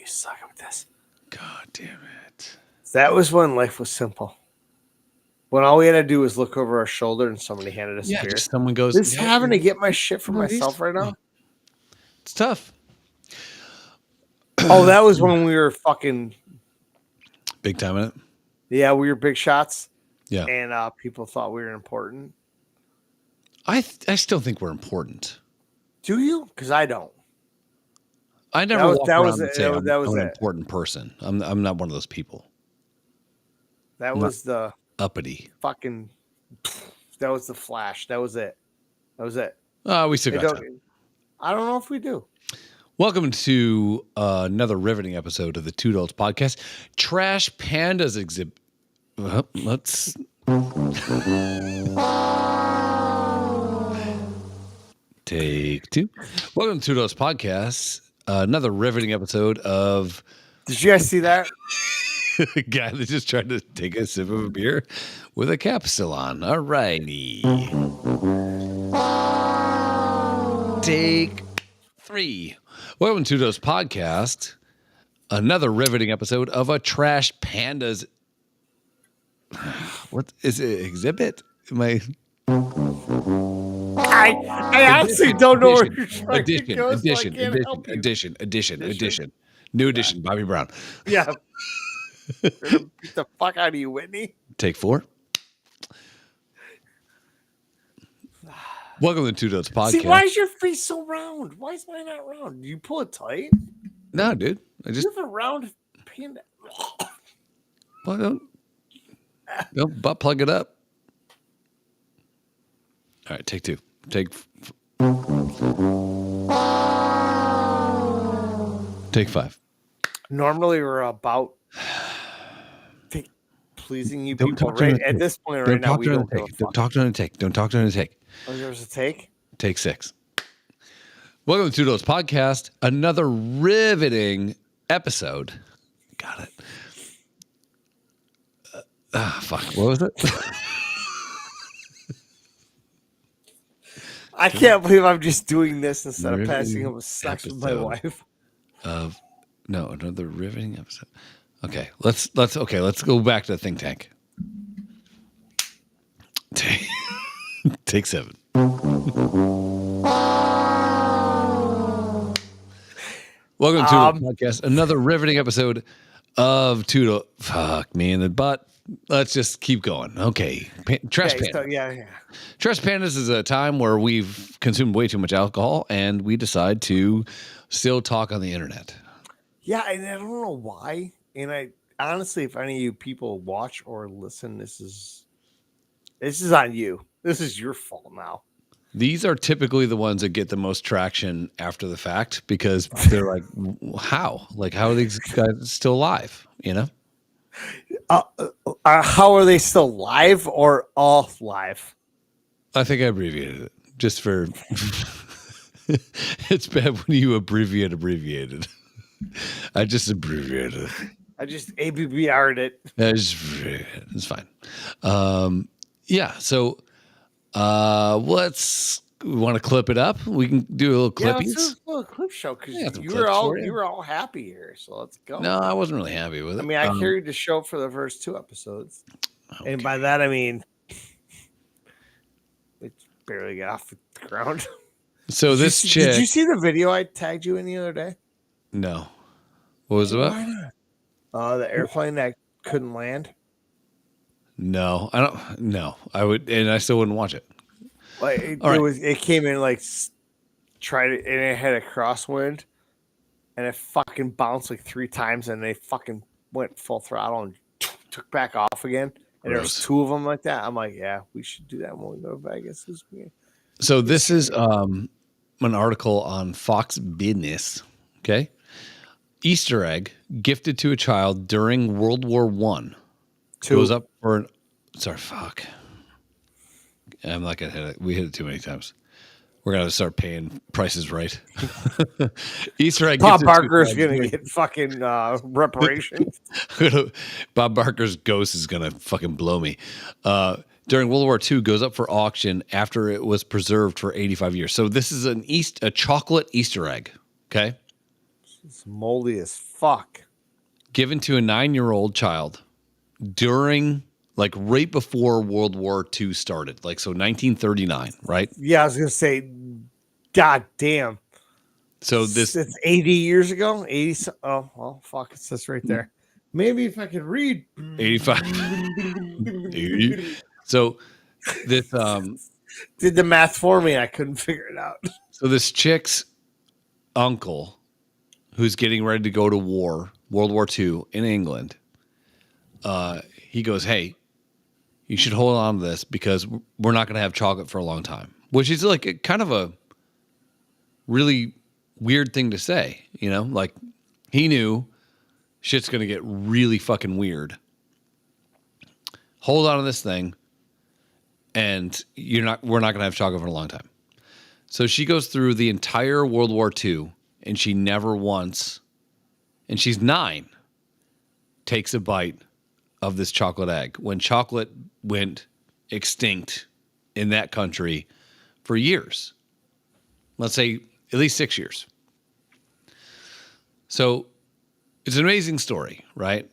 suck with this. God damn it. That was when life was simple. When all we had to do was look over our shoulder and somebody handed us a beer. Just someone goes, This having to get my shit for myself right now. It's tough. Oh, that was when we were fucking big time in it. Yeah, we were big shots. Yeah. And people thought we were important. I still think we're important. Do you? Because I don't. I never walk around and say I'm an important person. I'm not one of those people. That was the uppity. Fucking. That was the flash. That was it. We still got time. I don't know if we do. Welcome to another riveting episode of the Two Dolts podcast. Trash Pandas exhibit. Let's. Take two. Welcome to Two Dolts podcast. Another riveting episode of. Did you guys see that? A guy that just tried to take a sip of a beer with a cap still on. All righty. Take three. Welcome to Two Dolts podcast. Another riveting episode of a Trash Pandas. What is it? Exhibit? I honestly don't know where you're trying to go. Addition. New edition, Bobby Brown. Yeah. Beat the fuck out of you, Whitney. Take four. Welcome to Two Dolts podcast. See, why is your face so round? Why is mine not round? Do you pull it tight? No, dude. You have a round panda. Well, don't butt plug it up. All right, take two. Take five. Normally we're about pleasing you people right at this point right now. Don't talk during a take. Don't talk during a take. Oh, there's a take? Take six. Welcome to Two Dolts podcast. Another riveting episode. Got it. Fuck. What was it? I can't believe I'm just doing this instead of passing over sex with my wife. No, another riveting episode. Okay, let's go back to the think tank. Take seven. Welcome to the podcast. Another riveting episode of Two. Fuck me in the butt. Let's just keep going. Okay. Trash Pandas. So, yeah. Trash Pandas is a time where we've consumed way too much alcohol and we decide to still talk on the internet. Yeah, and I don't know why. And I honestly, if any of you people watch or listen, this is on you. This is your fault now. These are typically the ones that get the most traction after the fact because they're like, how? Like, how are these guys still alive? You know? How are they still live or off live? I think I abbreviated it just for. It's bad when you abbreviated. I just abbreviated it. I just ABBR'd it. It's fine. Yeah. So, we want to clip it up. We can do a little clippies. Yeah, let's do a little clip show because you were all happy here. So let's go. No, I wasn't really happy with it. I mean, I carried the show for the first two episodes, and by that I mean it barely got off the ground. So did you see the video I tagged you in the other day? No. What was it about? Why not? The airplane that couldn't land. No, I don't. No, I would, and I still wouldn't watch it. Like it came in like tried it, and it had a crosswind, and it fucking bounced like 3 times, and they fucking went full throttle and took back off again. And there was 2 of them like that. I'm like, yeah, we should do that when we go to Vegas this week. So this is an article on Fox Business. Okay. Easter egg gifted to a child during World War I goes up for fuck. I'm not gonna hit it. We hit it too many times. We're gonna start paying prices right. Easter egg. Bob Barker's gonna get fucking reparations. Bob Barker's ghost is gonna fucking blow me. During World War II goes up for auction after it was preserved for 85 years. So this is a chocolate Easter egg. Okay. It's moldy as fuck. Given to a 9-year-old child during, like, right before World War II started. Like, so 1939, right? Yeah, I was going to say, God damn. So this... It's 80 years ago? 80... Oh, well, fuck. It says right there. Maybe if I could read. 85. So this... Did the math for me. I couldn't figure it out. So this chick's uncle, who's getting ready to go to war, World War II in England, he goes, hey, you should hold on to this because we're not going to have chocolate for a long time, which is like kind of a really weird thing to say, you know, like he knew shit's going to get really fucking weird. Hold on to this thing and we're not going to have chocolate for a long time. So she goes through the entire World War II and she never once, and she's 9, takes a bite of this chocolate egg when chocolate went extinct in that country for years. Let's say at least 6 years. So it's an amazing story, right?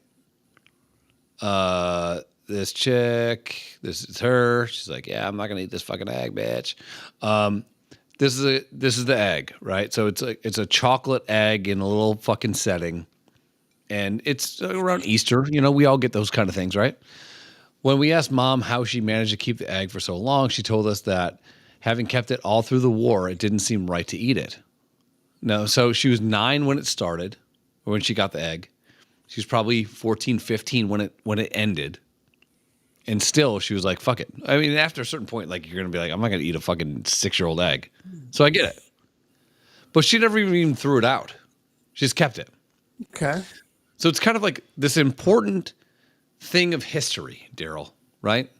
This chick, this is her. She's like, yeah, I'm not gonna eat this fucking egg, bitch. This is the egg, right? So it's a chocolate egg in a little fucking setting. And it's around Easter. You know, we all get those kind of things, right? When we asked Mom how she managed to keep the egg for so long, she told us that having kept it all through the war, it didn't seem right to eat it. No, so she was 9 when it started, or when she got the egg. She was probably 14, 15 when it ended. And still, she was like, fuck it. I mean, after a certain point, like, you're going to be like, I'm not going to eat a fucking 6-year-old egg. So I get it. But she never even threw it out. She just kept it. Okay. So it's kind of like this important thing of history, Daryl, right?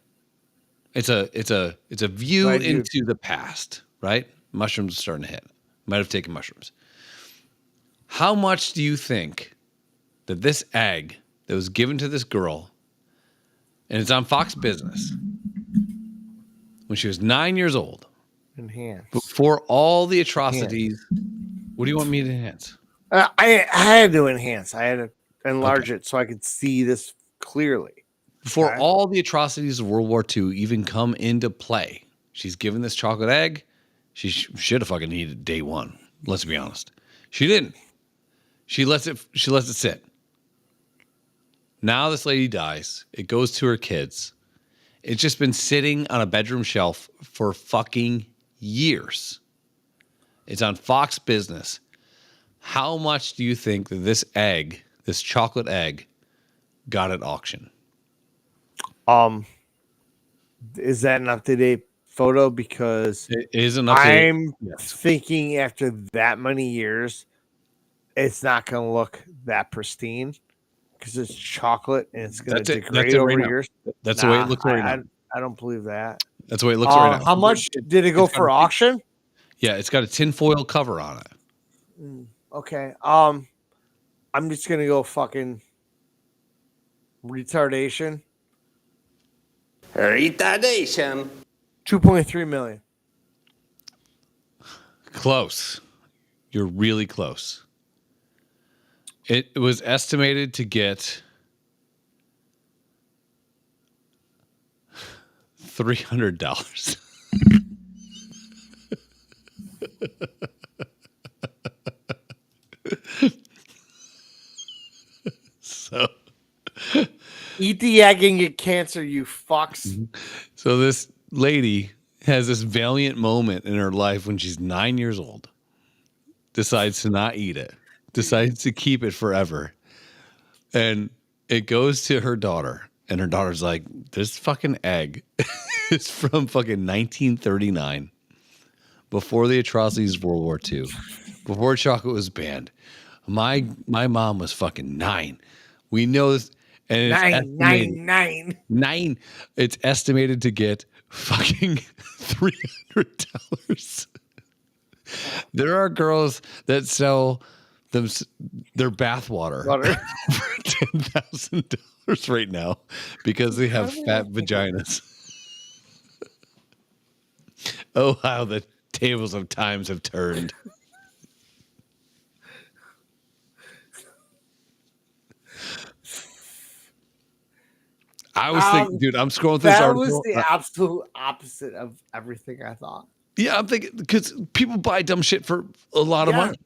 It's a view into the past, right? Mushrooms are starting to hit. Might have taken mushrooms. How much do you think that this egg that was given to this girl, and it's on Fox Business, when she was 9 years old, enhance before all the atrocities? What do you want me to enhance? I had to enhance. I had to enlarge it so I could see this clearly. Before all the atrocities of World War II even come into play, she's given this chocolate egg. She should have fucking eaten it day one. Let's be honest. She didn't. She lets it sit. Now this lady dies. It goes to her kids. It's just been sitting on a bedroom shelf for fucking years. It's on Fox Business. How much do you think that this egg, this chocolate egg, got at auction? Is that an up-to-date photo? Because it is an up-to-date. I'm thinking after that many years, it's not going to look that pristine because it's chocolate and it's going to degrade over years. That's the way it looks right now. I don't believe that. That's the way it looks right now. How much did it go for auction? Yeah, it's got a tinfoil cover on it. Okay. I'm just gonna go fucking retardation. 2.3 million. Close. You're really close. It was estimated to get $300. So eat the egg and get cancer, you fucks. So this lady has this valiant moment in her life when she's 9 years old, decides to not eat it, decides to keep it forever. And it goes to her daughter, and her daughter's like, this fucking egg is from fucking 1939, before the atrocities of World War II, before chocolate was banned. My mom was fucking 9. We know this. And it's nine. It's estimated to get fucking $300. There are girls that sell their bathwater for $10,000 right now because they have fat vaginas. Oh, how the tables of times have turned. I was thinking, dude, I'm scrolling through this That article. was the absolute opposite of everything I thought. Yeah, I'm thinking because people buy dumb shit for a lot of money.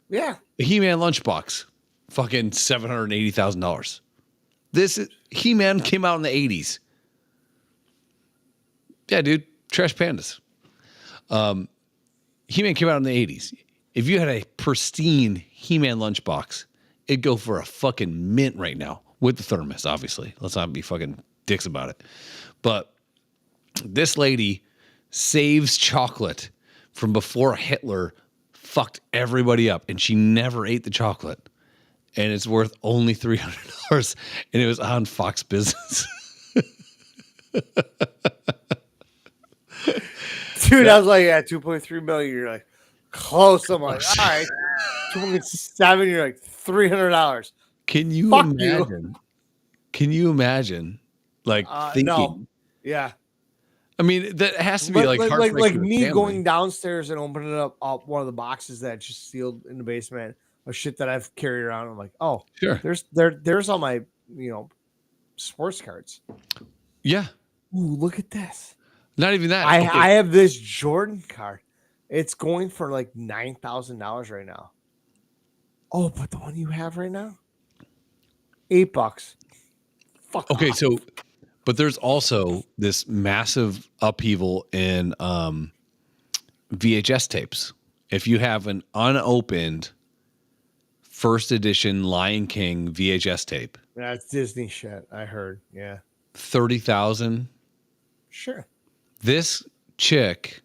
Yeah. A He-Man lunchbox, fucking $780,000. This He-Man came out in the 80s. Yeah, dude, trash pandas. He-Man came out in the 80s. If you had a pristine He-Man lunchbox, it'd go for a fucking mint right now with the thermos, obviously. Let's not be fucking dicks about it. But this lady saves chocolate from before Hitler fucked everybody up, and she never ate the chocolate. And it's worth only $300, and it was on Fox Business. Dude, I was like, yeah, 2.3 million. You're like, close. I'm like, all right. 2.7, you're like $300. Can you Fuck imagine? You. Can you imagine? Like thinking. No. Yeah. I mean, that has to be like me going downstairs and opening up one of the boxes that just sealed in the basement of shit that I've carried around. I'm like, oh, sure. There's all my sports cards. Yeah. Ooh, look at this. Not even that. I have this Jordan card. It's going for like $9,000 right now. Oh, but the one you have right now, $8. Fuck. Okay, off. so, but there's also this massive upheaval in VHS tapes. If you have an unopened first edition Lion King VHS tape, that's Disney shit. I heard. Yeah, 30,000. Sure. This chick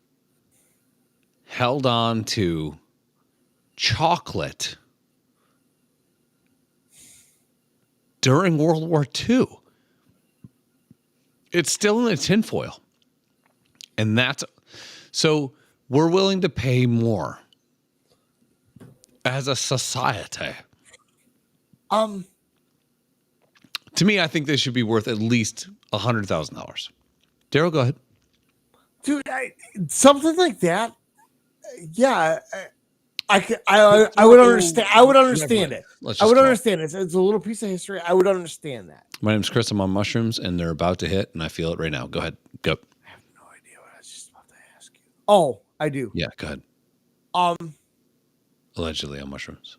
held on to chocolate during World War II. It's still in a tinfoil. And that's so we're willing to pay more as a society. To me, I think they should be worth at least $100,000. Daryl, go ahead. Dude, something like that. Yeah, I would understand. I would understand it. I would understand it. It's a little piece of history. I would understand that. My name's Chris. I'm on mushrooms, and they're about to hit, and I feel it right now. Go ahead. Go. I have no idea what I was just about to ask you. Oh, I do. Yeah, go ahead. Allegedly on mushrooms.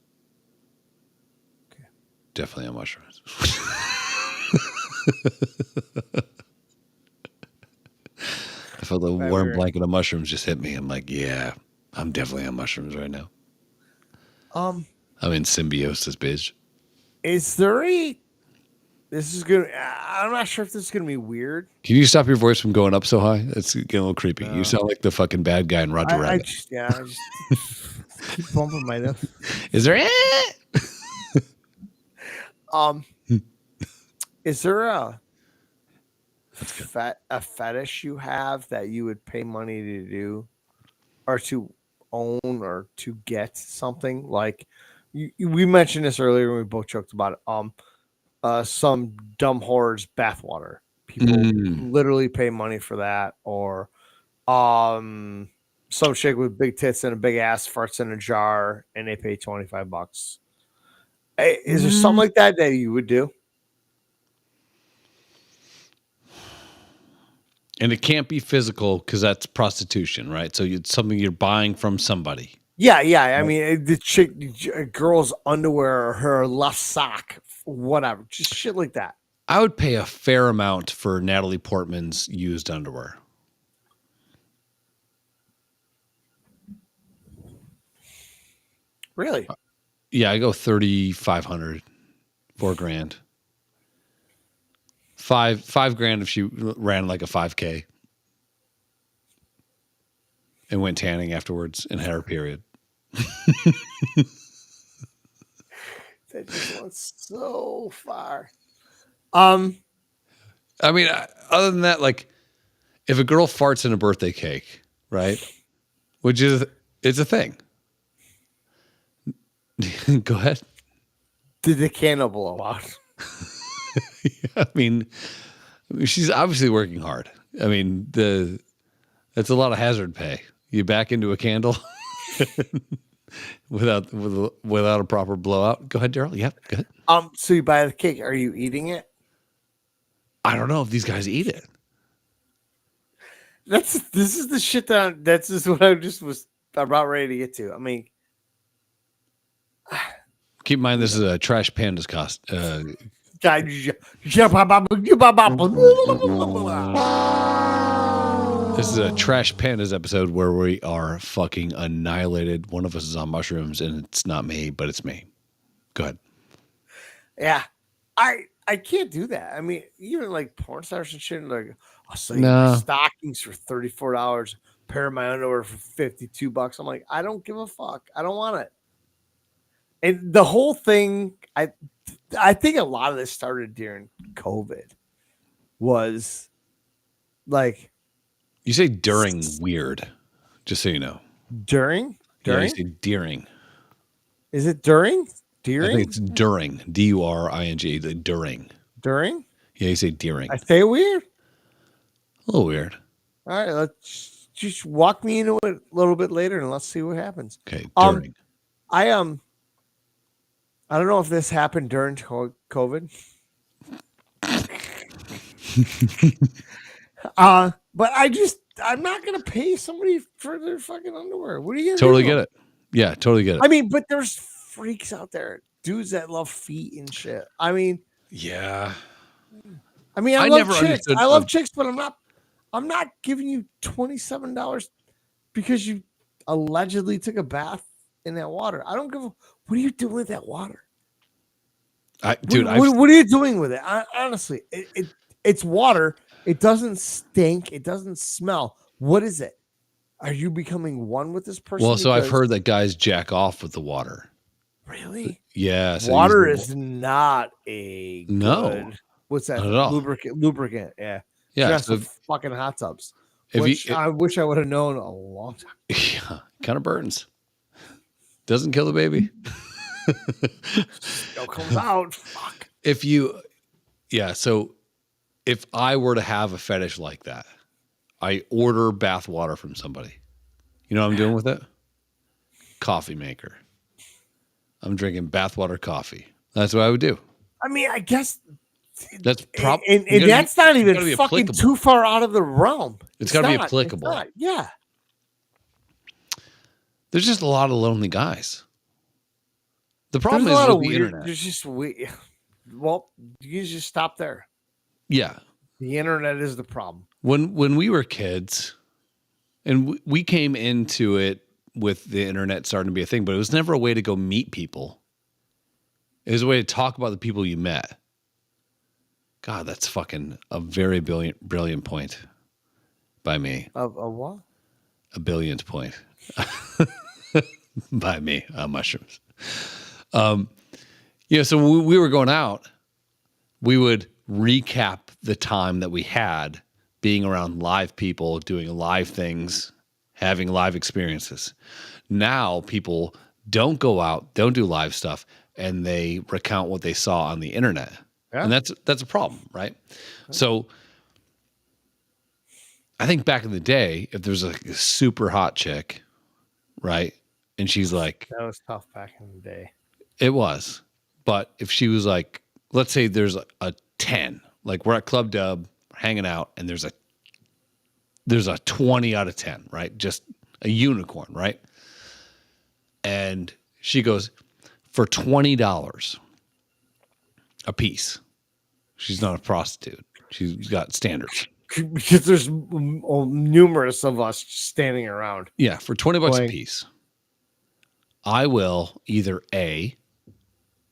Okay. Definitely on mushrooms. I felt the warm blanket of mushrooms just hit me. I'm like, yeah, I'm definitely on mushrooms right now. I'm in symbiosis, bitch. Is there this is good. I'm not sure if this is going to be weird. Can you stop your voice from going up so high? It's getting a little creepy. You sound like the fucking bad guy in Roger Rabbit. I just keep bumping my nose. Is there is there a fetish you have that you would pay money to do or to own or to get something? Like we mentioned this earlier when we both joked about it. Some dumb whore's bathwater. People literally pay money for that, or some chick with big tits and a big ass farts in a jar and they pay $25. Hey, is there something like that you would do? And it can't be physical because that's prostitution, right? So it's something you're buying from somebody. Yeah. I mean, the chick, a girl's underwear or her left sock, whatever, just shit like that. I would pay a fair amount for Natalie Portman's used underwear. Really? Yeah, I go 3,500, $4,000. $5,000 if she ran like a 5K and went tanning afterwards and had her period. That just went so far. I mean, other than that, like if a girl farts in a birthday cake, right? Which is, it's a thing. Go ahead. Did the candle blow out? I mean, she's obviously working hard. I mean, that's a lot of hazard pay. You back into a candle without a proper blowout. Go ahead, Daryl. Yeah, go ahead. So you buy the cake. Are you eating it? I don't know if these guys eat it. This is the shit that's just what I just was about ready to get to. I mean, keep in mind this is a Trash Pandas cost. This is a Trash Pandas episode where we are fucking annihilated. One of us is on mushrooms, and it's not me, but it's me. Go ahead. Yeah, I can't do that. I mean, even like porn stars and shit, like I'll sell you my stockings for $34, pair of my underwear for $52. I'm like, I don't give a fuck. I don't want it. And the whole thing, I think a lot of this started during COVID. Was like, you say during weird, just so you know. During? Yeah, you say during. Is it during? During? I think it's during. D-U-R-I-N-G. The during. During? Yeah, you say during. I say weird? A little weird. All right, let's just walk me into it a little bit later and let's see what happens. Okay, during. I don't know if this happened during COVID. But I'm not gonna pay somebody for their fucking underwear. What are you gonna totally do? Get it? Yeah, totally get it. I mean, but there's freaks out there, dudes that love feet and shit. I mean, yeah. I mean, I love chicks. I love chicks, but I'm not giving you $27 because you allegedly took a bath in that water. I don't give a. What are you doing with that water? What are you doing with it? Honestly, it's water. It doesn't stink. It doesn't smell. What is it? Are you becoming one with this person? Well, so I've heard that guys jack off with the water. Really? Yeah. So water is not a good, what's that? Lubricant. Yeah. Yeah. Just so fucking hot tubs. I wish I would have known a long time. Yeah. Kind of burns. Doesn't kill the baby. Still comes out. Fuck. So if I were to have a fetish like that, I order bath water from somebody. You know what I'm doing with it? Coffee maker. I'm drinking bathwater coffee. That's what I would do. I mean, I guess that's probably, and that's not even fucking too far out of the realm. It's got to be applicable. Yeah. There's just a lot of lonely guys. The problem is with the internet. There's just well, you just stop there. Yeah. The internet is the problem. When we were kids, and we came into it with the internet starting to be a thing, but it was never a way to go meet people. It was a way to talk about the people you met. God, that's fucking a very brilliant point by me. A what? A billionth point by me on mushrooms. So we were going out. We would recap the time that we had being around live people, doing live things, having live experiences. Now people don't go out, don't do live stuff, and they recount what they saw on the internet. Yeah. And that's a problem, right? Okay. So I think back in the day, if there's a super hot chick, right? And she's like... That was tough back in the day. It was. But if she was like, let's say there's a 10, like we're at Club Dub hanging out and there's a 20 out of 10, right? Just a unicorn, right? And she goes, for $20 a piece. She's not a prostitute. She's got standards. Because there's numerous of us standing around. Yeah, for $20 a piece. I will either A,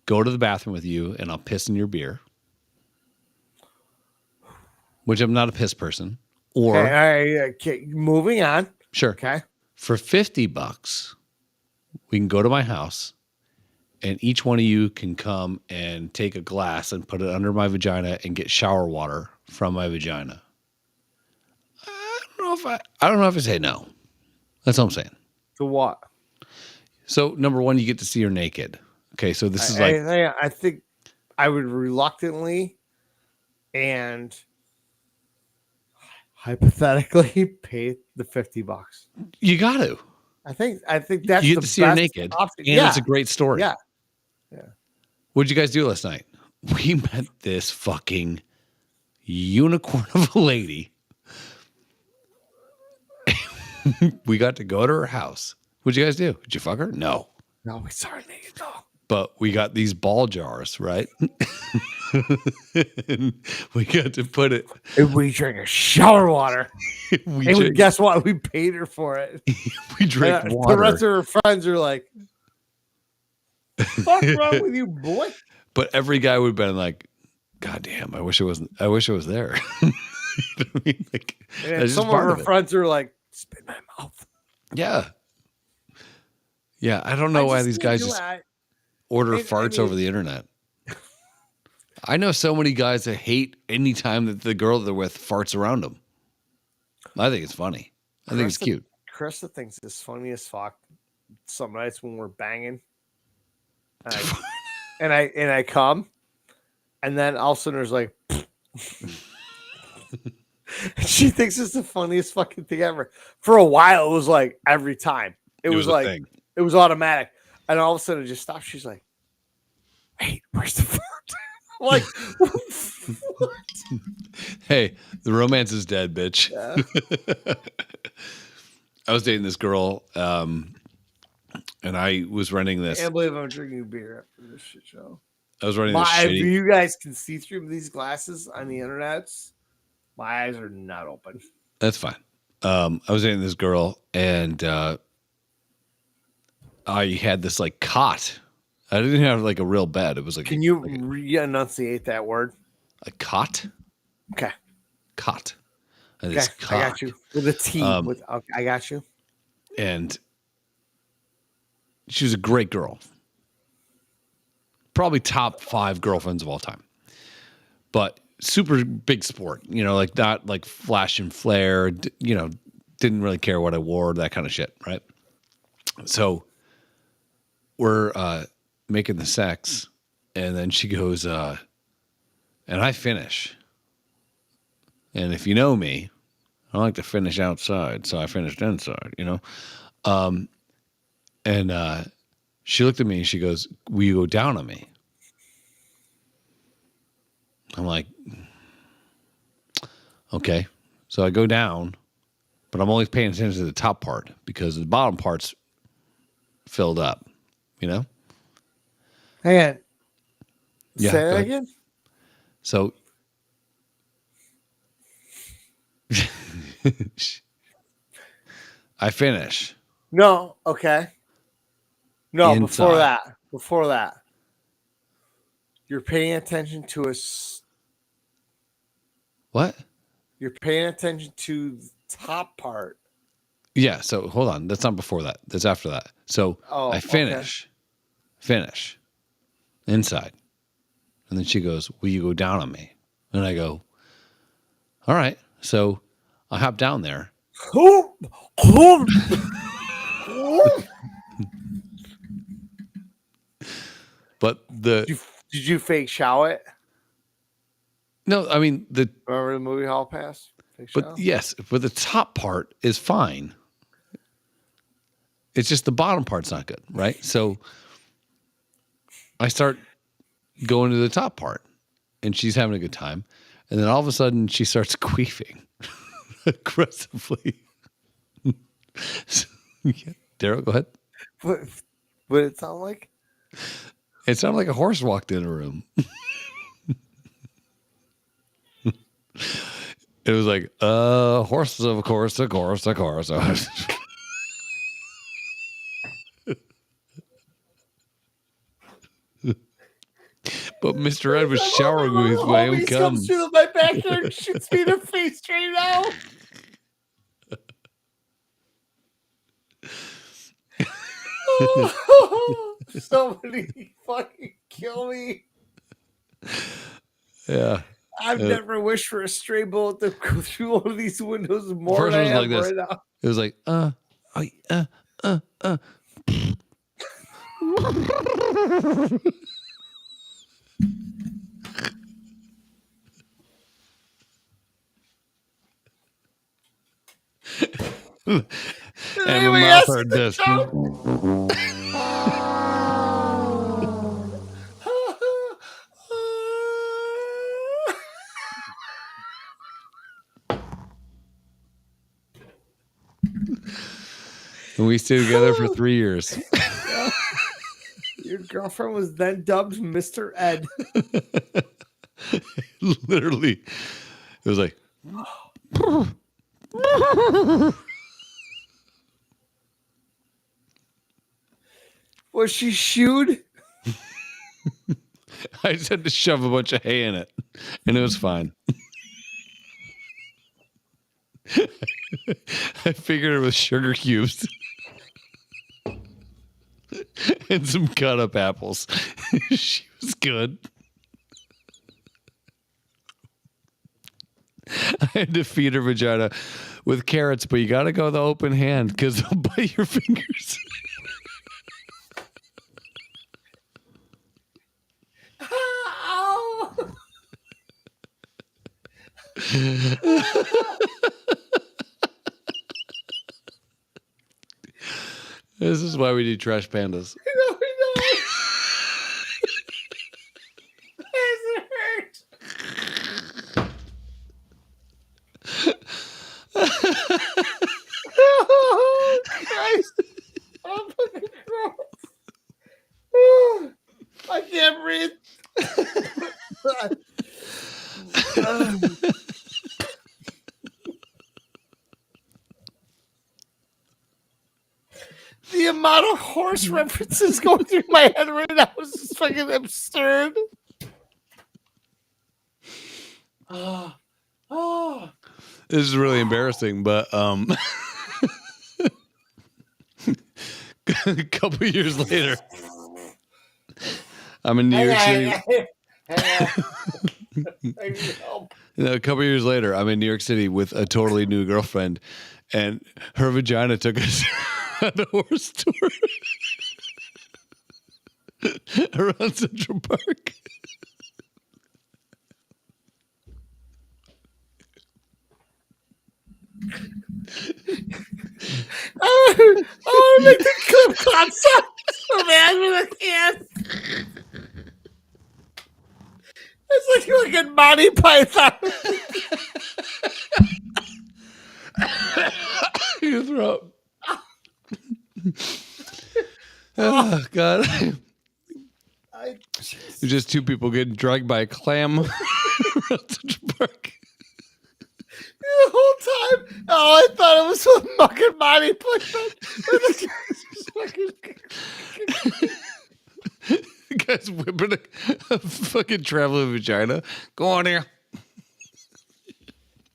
go to the bathroom with you and I'll piss in your beer, which I'm not a piss person. Or okay, moving on. Sure. Okay. For $50, we can go to my house and each one of you can come and take a glass and put it under my vagina and get shower water from my vagina. I don't know if I say no. That's all I'm saying. To what? So number one, you get to see her naked. Okay, so this is I think I would reluctantly and hypothetically pay the $50. You got to. I think that's you get to see her naked, option. And it's a great story. Yeah. What'd you guys do last night? We met this fucking unicorn of a lady. We got to go to her house. What'd you guys do? Did you fuck her? No. No, we saw her naked dog. But we got these ball jars, right? And we got to put it. And we drank a shower water. Guess what? We paid her for it. We drank water. The rest of her friends are like, "What's wrong with you, boy?" But every guy would have been like, "God damn! I wish it wasn't. I wish I was there." You know what I mean? Like, and some of her friends are like, "Spit in my mouth." Yeah. Yeah, I don't know why these guys just order farts over the internet. I know so many guys that hate any time that the girl they're with farts around them. I think it's funny. I think it's cute. Krista thinks it's funny as fuck. Some nights when we're banging, and I come, and then all of a sudden there's like, she thinks it's the funniest fucking thing ever. For a while, it was like every time. It was like thing. It was automatic, and all of a sudden it just stopped. She's like, "Wait, where's the fart?" I'm like, what? Hey, the romance is dead, bitch. Yeah. I was dating this girl, and I was renting this. I can't believe I'm drinking beer after this shit show. I was renting this shitty. If you guys can see through these glasses on the internet, my eyes are not open. That's fine. I was dating this girl, and I had this like cot. I didn't have like a real bed. It was like. Can you re-enunciate that word? A cot. Okay. Cot. And okay. I got you with a T. I got you. And she was a great girl. Probably top 5 girlfriends of all time. But super big sport. You know, like not like flash and flare. You know, didn't really care what I wore. That kind of shit. Right. So we're making the sex, and then she goes, and I finish. And if you know me, I like to finish outside, so I finished inside, you know? And she looked at me and she goes, "Will you go down on me?" I'm like, okay. So I go down, but I'm only paying attention to the top part because the bottom part's filled up, you know? Hang on. Yeah, say that again? So I finish. No, okay. No, inside. Before that. You're paying attention to us. What? You're paying attention to the top part. Yeah, so hold on. That's not before that. That's after that. So I finish inside. And then she goes, "Will you go down on me?" And I go, "All right." So I hop down there. But did you fake shower it? No, I mean remember the movie Hall Pass? But yes, but the top part is fine. It's just the bottom part's not good, right? So I start going to the top part, and she's having a good time, and then all of a sudden she starts queefing aggressively. So, yeah. Daryl, go ahead. What did it sound like? It sounded like a horse walked in a room. It was like, horses, of course. But Mr. Ed was showering with his way and comes through my backyard and shoots me in the face straight out. Somebody fucking kill me. Yeah. I've never wished for a stray bullet to go through one of these windows more than I have right now. It was like, And my mouth heard this. And we stayed together for 3 years. Your girlfriend was then dubbed Mr. Ed. Literally. It was like... Was she shooed? I just had to shove a bunch of hay in it, and it was fine. I figured it was sugar cubes and some cut up apples. She was good. I had to feed her vagina with carrots, but you got to go the open hand because they'll bite your fingers. This is why we do Trash Pandas. No. It hurt. Oh, Christ. I'm fucking gross. I can't breathe. The amount of horse references going through my head right now is just fucking absurd. This is really embarrassing, but a couple years later, I'm in New York City. I need help. A couple years later, I'm in New York City with a totally new girlfriend, and her vagina took us on a horse tour around Central Park. I want to make the clip concept so bad with a can. It's like you're like a Monty Python. Your throat. Oh, God. There's just two people getting drugged by a clam around Central Park. The whole time, I thought it was some fucking Monty Python. The guy's whipping a fucking traveling vagina. Go on here.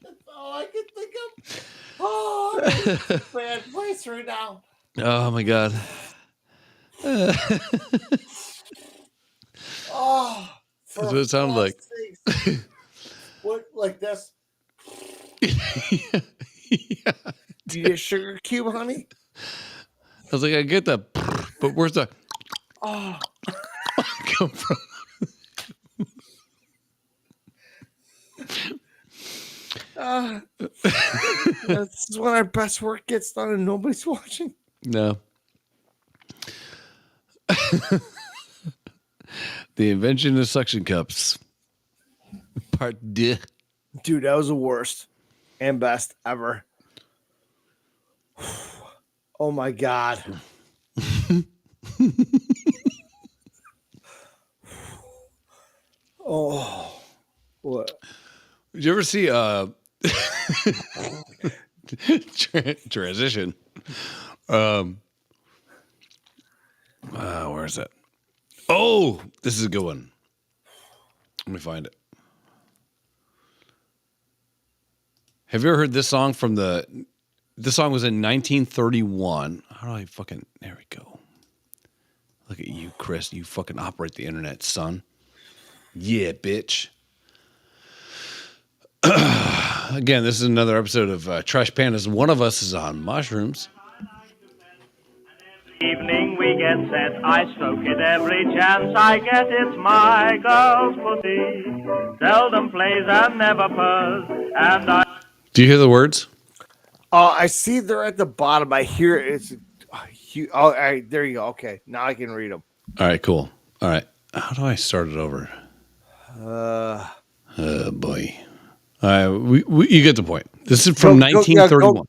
That's all I can think of. Oh, I'm in a bad place right now. Oh, my God. Oh, that's what it sounded like. What, like this? Yeah. Do you get sugar cube, honey? I was like, I get that, but where's the come from? This is when our best work gets done and nobody's watching. No. The invention of suction cups. Part D. Dude, that was the worst and best ever. Oh my God. Oh, what? Did you ever see transition? Where is it? Oh, this is a good one. Let me find it. Have you ever heard this song from this song was in 1931. How do I fucking, there we go. Look at you, Chris. You fucking operate the internet, son. Yeah, bitch. Again, this is another episode of Trash Pandas. One of us is on mushrooms. Evening we get set, I stroke it every chance I get. It's my girl's pussy. Seldom plays and never purrs. And I. Do you hear the words? I see they're at the bottom. I hear it's. All right, there you go. Okay, now I can read them. All right, cool. All right, how do I start it over? Oh boy. All right, you get the point. This is from 1931.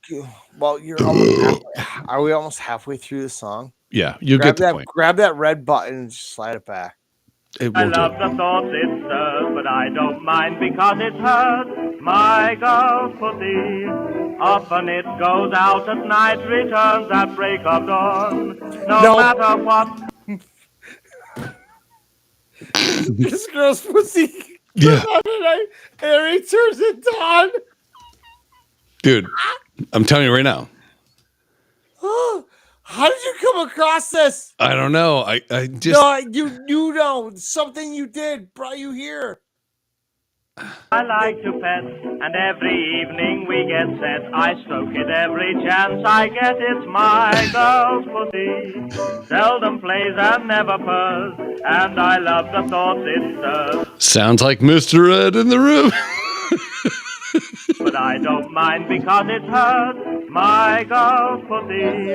Well, you're almost halfway. Are we almost halfway through the song? Yeah, you get the point. Grab that red button and just slide it back. I love the thoughts it stirs, but I don't mind because it hurts my girl's pussy. Often it goes out at night, returns at break of dawn. No matter what. This girl's pussy. Yeah. And it returns at dawn. Dude, I'm telling you right now. How did you come across this? I don't know. I just No, you know something you did brought you here. I like to pet, and every evening we get set. I stroke it every chance I get. It's my girl's pussy. Seldom plays and never purrs, and I love the thoughts it stirs. Sounds like Mr. Ed in the room. But I don't mind because it hurts my girl's pussy.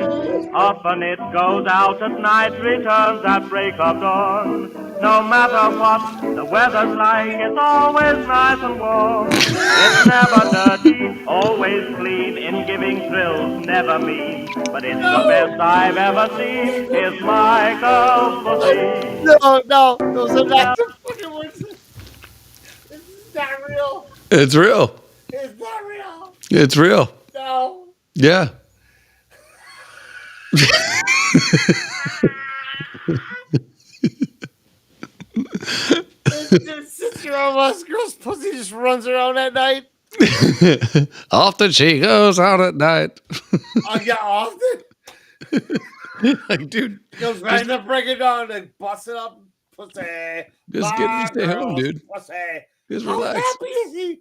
Often it goes out at night, returns at break of dawn. No matter what the weather's like, it's always nice and warm. It's never dirty, always clean, in giving thrills, never mean. But it's the best I've ever seen, is my girl's pussy. No, those are not the fucking words. This is not real. It's real. It's not real. It's real. No. Yeah. This 6-year-old us girl's pussy just runs around at night. Often she goes out at night. Yeah, often. Like, dude, Goes right to break it down and bust it up. Pussy. just get to stay home, dude. Pussy. Just How relax. happy is he?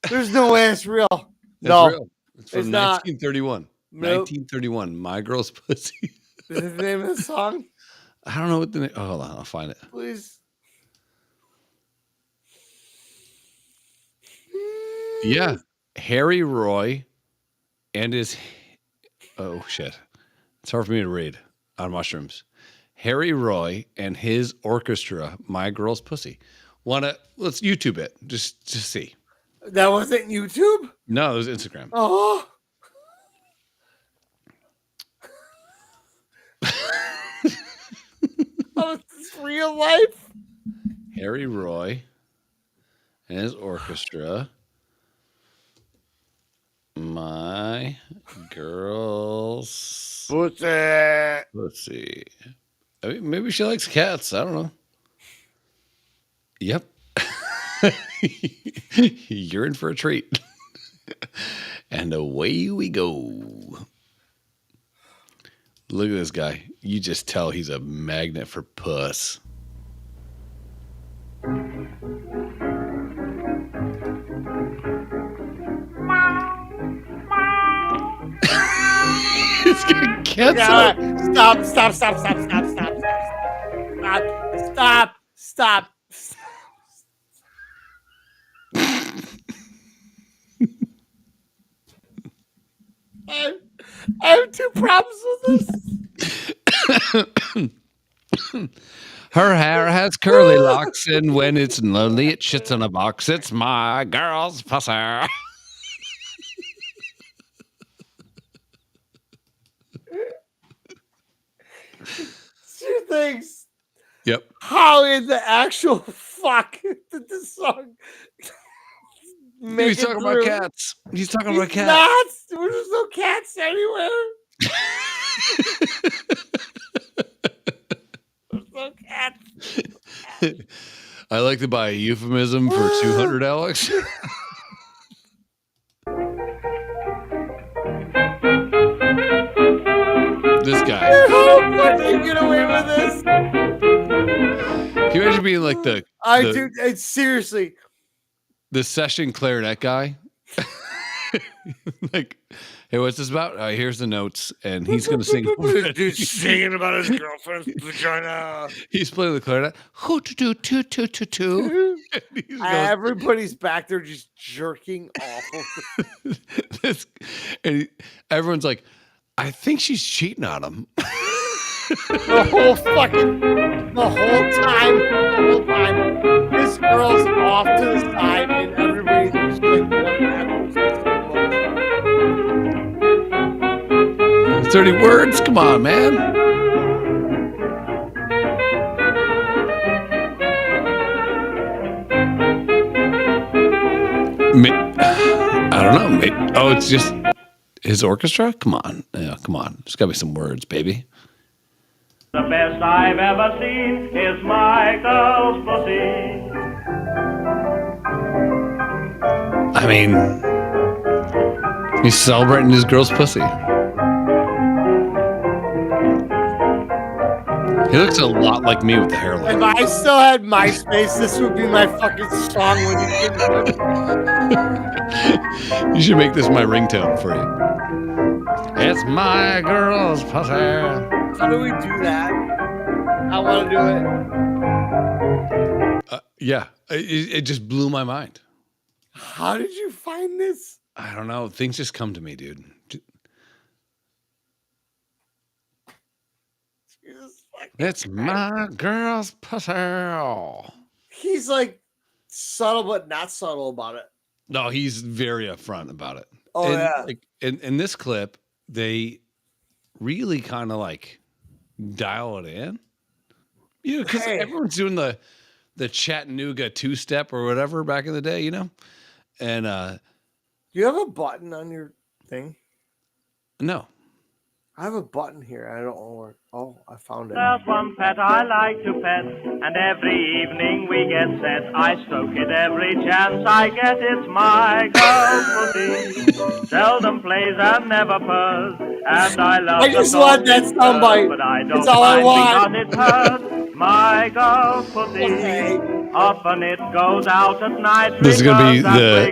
There's no way it's real. It's No, real. It's from it's not. 1931. Nope. 1931. My Girl's Pussy. Is it the name of the song? I don't know what the name. Oh, hold on. I'll find it. Please. Yeah. Harry Roy and his. Oh, shit. It's hard for me to read on mushrooms. Harry Roy and his orchestra, My Girl's Pussy. Let's YouTube it. Just see. That wasn't YouTube? No, it was Instagram. Oh. Oh, it's real life. Harry Roy and his orchestra. My Girl's Pussy. Pussy. I mean, maybe she likes cats. I don't know. Yep. You're in for a treat. And away we go. Look at this guy. You just tell he's a magnet for puss. He's getting cats up. Stop. I have two problems with this. Her hair has curly locks, and when it's lonely, it shits in a box. It's my girl's pussy. Two things. Yep. How in the actual fuck did this song make He's it talking through? about cats. He's talking about He's cats. not. There's no cats anywhere. There's no cats. I like to buy a euphemism for 200, Alex. This guy. How did you get away with this? Can you imagine being like Seriously. the session clarinet guy? Like, hey, what's this about? Here's the notes, and he's going to sing. Dude singing about his girlfriend's vagina. He's playing the clarinet. Hoo-to-do-to-to-to-to. Everybody's back there just jerking off of Everyone's like, I think she's cheating on him. the whole time. This girl's off to the side and everybody's just like, what happened? 30 words? Come on, man. I don't know. Maybe, it's just his orchestra? Come on. Yeah, come on. There's got to be some words, baby. The best I've ever seen is my girl's pussy. I mean, he's celebrating his girl's pussy. He looks a lot like me with the hairline. If I still had MySpace, this would be my fucking song when you get You should make this my ringtone for you. It's my girl's pussy. How do we do that? I want to do it. Yeah, it just blew my mind. How did you find this? I don't know. Things just come to me, dude. It's my girl's pussy. He's like subtle, but not subtle about it. No, he's very upfront about it. Oh, and, yeah. Like, in this clip, they really kind of like dial it in. You know, because everyone's doing the Chattanooga two-step or whatever back in the day, you know? And do you have a button on your thing? No. I have a button here. I don't know where. Oh, I found it. There's one pet I like to pet, and every evening we get set. I stroke it every chance I get. It's my girl pussy. Seldom plays and never purrs, and I love. I just want that soundbite. But I don't It's all I want. because it hurts. My girl pussy. Okay. Often it goes out at night. This is gonna be This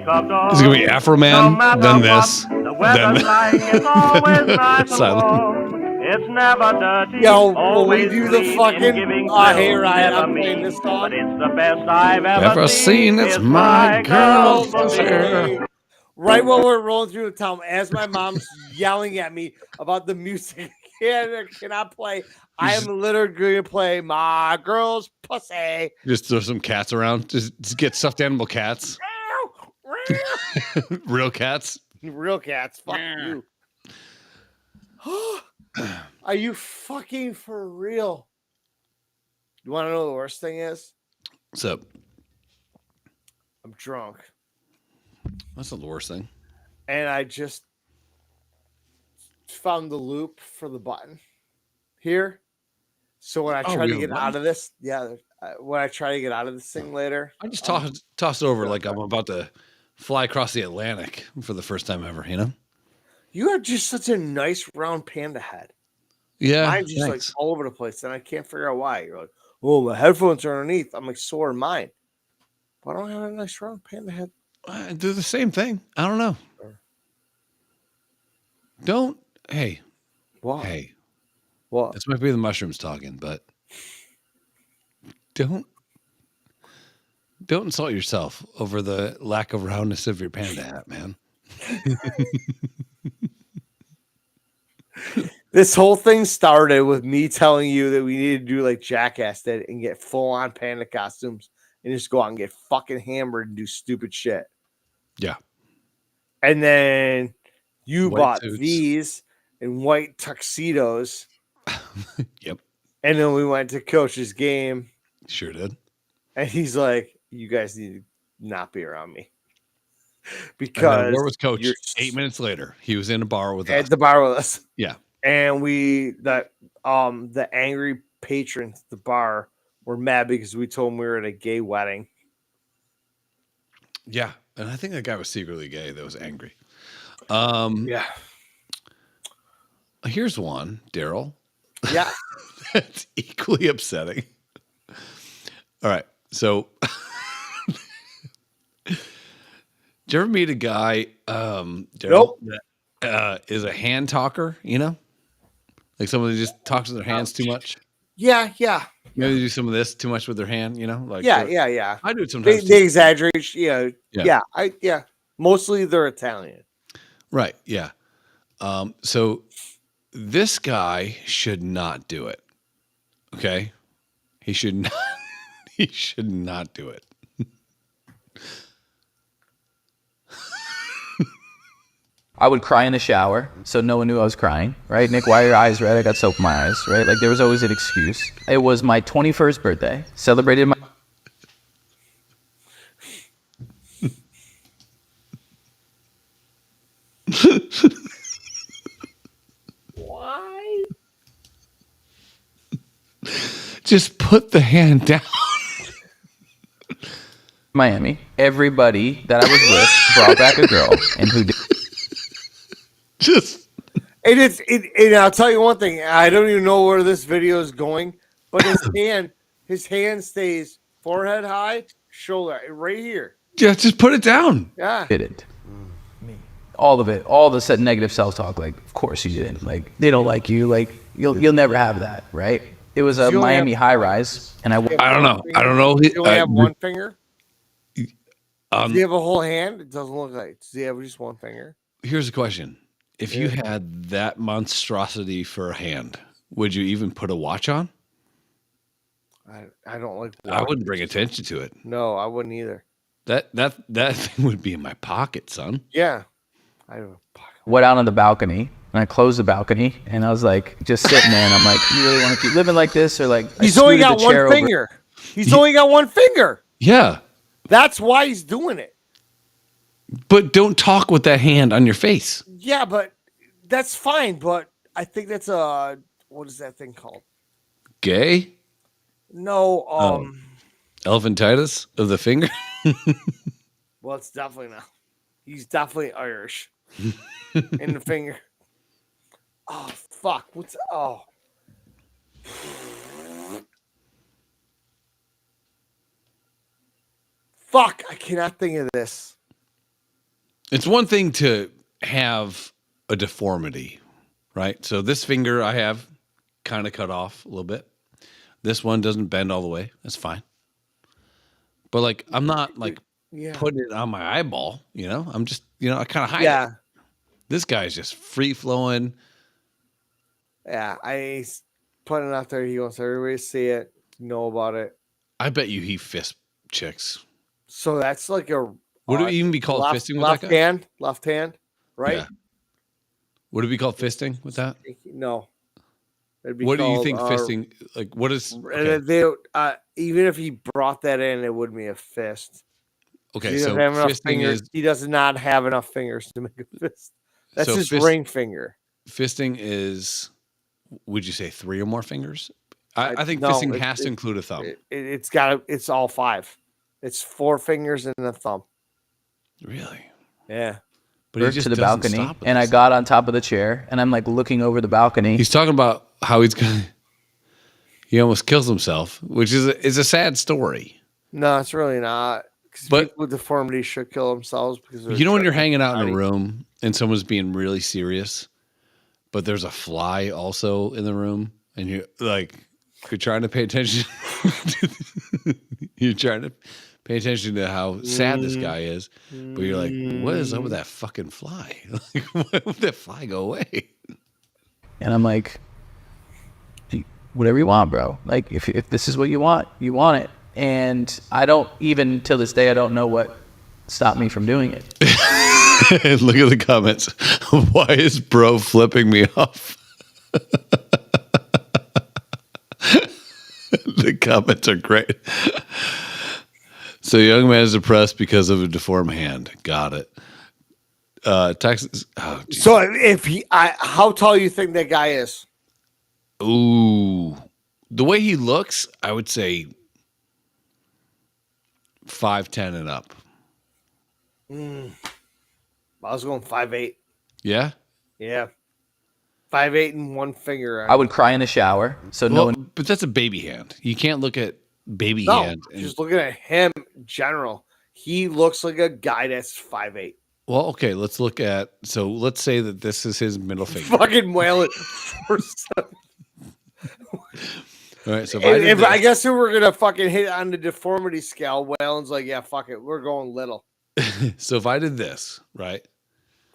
is gonna be Afro Man, then this, the weather's lying, it's always nice and warm. It's never dirty. Yo, always when we do the clean, fucking in giving hey thrills, Ryan, never I'm playing mean, this song. but it's the best I've ever seen. It's my girl's pussy. Right when we're rolling through the town, as my mom's yelling at me about the music cannot play, I am literally going to play my girl's pussy. Just throw some cats around. Just get stuffed animal cats. Real cats. Real cats. Fuck you. Are you fucking for real? You want to know what the worst thing is? So I'm drunk. That's not the worst thing. And I just found the loop for the button here. So when I try to get out of this, when I try to get out of this thing later, I just toss it over like I'm about to fly across the Atlantic for the first time ever, you know? You have just such a nice round panda head. Yeah. Mine's just like all over the place, and I can't figure out why. You're like, oh, my headphones are underneath. I'm like, so are mine. But I don't have a nice round panda head. Do the same thing. I don't know. Hey. What? Hey. What? This might be the mushrooms talking, but don't insult yourself over the lack of roundness of your panda hat, man. This whole thing started with me telling you that we need to do like Jackass did and get full on panda costumes and just go out and get fucking hammered and do stupid shit. Yeah. And then you bought suits. these in white tuxedos. Yep. And then we went to Coach's game. Sure did. And he's like, you guys need to not be around me. Because where was Coach 8 minutes later? He was in a bar with us. At the bar with us. Yeah. And the angry patrons at the bar were mad because we told them we were at a gay wedding. Yeah. And I think that guy was secretly gay that was angry. Yeah. Here's one, Daryl. Yeah. That's equally upsetting. All right. So did you ever meet a guy, Daryl, that is a hand talker, you know? Like someone who just talks with their hands too much? Yeah. Maybe they do some of this too much with their hand, you know? Like yeah. I do it sometimes. They exaggerate. Yeah. Mostly they're Italian. Right. Yeah. So this guy should not do it. Okay. He should not. He should not do it. I would cry in the shower, so no one knew I was crying, right? Nick, why are your eyes red? I got soap in my eyes, right? Like, there was always an excuse. It was my 21st birthday, celebrated my... Why? Just put the hand down. Miami. Everybody that I was with brought back a girl, and who did... Just... And I'll tell you one thing. I don't even know where this video is going, but his hand stays forehead high, shoulder right here. Yeah, just put it down. Yeah. did it. Me. All of it. All the negative self-talk. Like, of course you didn't. Like, they don't like you. Like, you'll never have that, right? It was a Miami high-rise, and I don't know. I don't know. Do you only have one finger? Does he have a whole hand? It doesn't look like. Does he have just one finger? Here's a question. If you had that monstrosity for a hand, would you even put a watch on? I don't like watches. I wouldn't bring attention to it. No, I wouldn't either. That thing would be in my pocket, son. Yeah. I have a pocket. went out on the balcony, and I closed the balcony, and I was like, just sitting there, and I'm like, you really want to keep living like this? Or like, he's only got one finger. He's only got one finger. Yeah. That's why he's doing it. But don't talk with that hand on your face. Yeah, but that's fine. But I think that's what is that thing called? Gay? No. Elephantitis of the finger? Well, it's definitely not. He's definitely Irish in the finger. Oh, fuck. Fuck. I cannot think of this. It's one thing to have a deformity, right? So this finger I have kind of cut off a little bit. This one doesn't bend all the way. That's fine. But like, I'm not like putting it on my eyeball, you know? I'm just, I kind of hide it. This guy's just free flowing. Yeah, I put it out there. He wants everybody to see it, know about it. I bet you he fist chicks. So that's like a... Would it even be called fisting with that guy? Left hand, right? Yeah. Would it be called fisting with that? No. What do you think fisting, like, what is... Okay. Even if he brought that in, it wouldn't be a fist. Okay, so fisting is... He does not have enough fingers to make a fist. That's his ring finger. Fisting is, would you say 3 or more fingers? I think fisting has to include a thumb. It's all 5. It's 4 fingers and a thumb. Really? Yeah. But he just to the balcony, and I got on top of the chair, and I'm like looking over the balcony. He's talking about how he almost kills himself, which is a sad story. No, it's really not. But people with deformities should kill themselves because when you're hanging out in a room and someone's being really serious, but there's a fly also in the room, and you're trying to pay attention. You're trying to pay attention to how sad this guy is, but you're like, what is up with that fucking fly? Like, why would that fly go away? And I'm like, whatever you want, bro. Like, if this is what you want it. And I don't, even till this day, I don't know what stopped me from doing it. Look at the comments. Why is bro flipping me off? The comments are great. So young man is depressed because of a deformed hand. Got it. Texas. Oh, so how tall you think that guy is? Ooh, the way he looks, I would say 5'10" and up. I was going 5'8". Yeah. Yeah. 5'8" and one finger. I would cry in the shower. But that's a baby hand. You can't look at baby hand. Just looking at him in general, he looks like a guy that's 5'8". Well, okay, let's say that this is his middle finger. Fucking whale it. All right, so I guess if we're gonna fucking hit on the deformity scale, Whalen's like, yeah, fuck it, we're going little. So if I did this, right?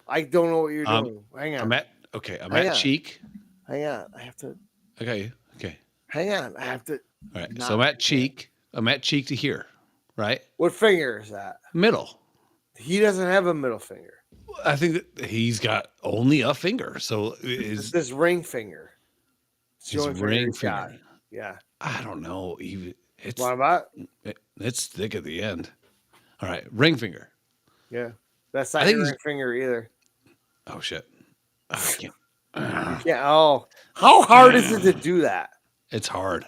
I don't know what you're doing. Hang on. I'm at cheek. Hang on, I have to. Okay. Hang on, I have to. All right, so I'm at cheek. I'm at cheek to here, right? What finger is that? Middle. He doesn't have a middle finger. I think that he's got only a finger. So It's this ring finger. It's the his only finger ring he's got. finger. Yeah. I don't know. It's What about? it's thick at the end. All right, ring finger. Yeah. That's not I think your he's- ring finger either. Oh shit! I can't. Yeah. Oh, how hard is it to do that? It's hard.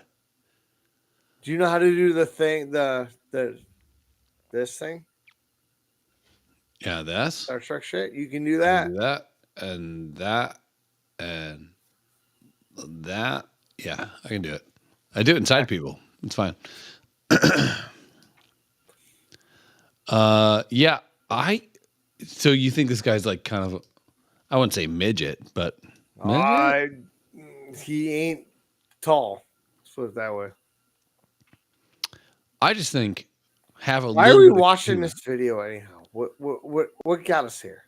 Do you know how to do the thing? This thing? Yeah, this. Star Trek shit. You can do I that. can do that and that and that. Yeah, I can do it. I do it inside people. It's fine. Yeah. So you think this guy's like kind of, I wouldn't say midget, but midget? He ain't tall. Let's put it that way. I just think have a. Why are little we bit of watching humor. this video anyhow? What got us here?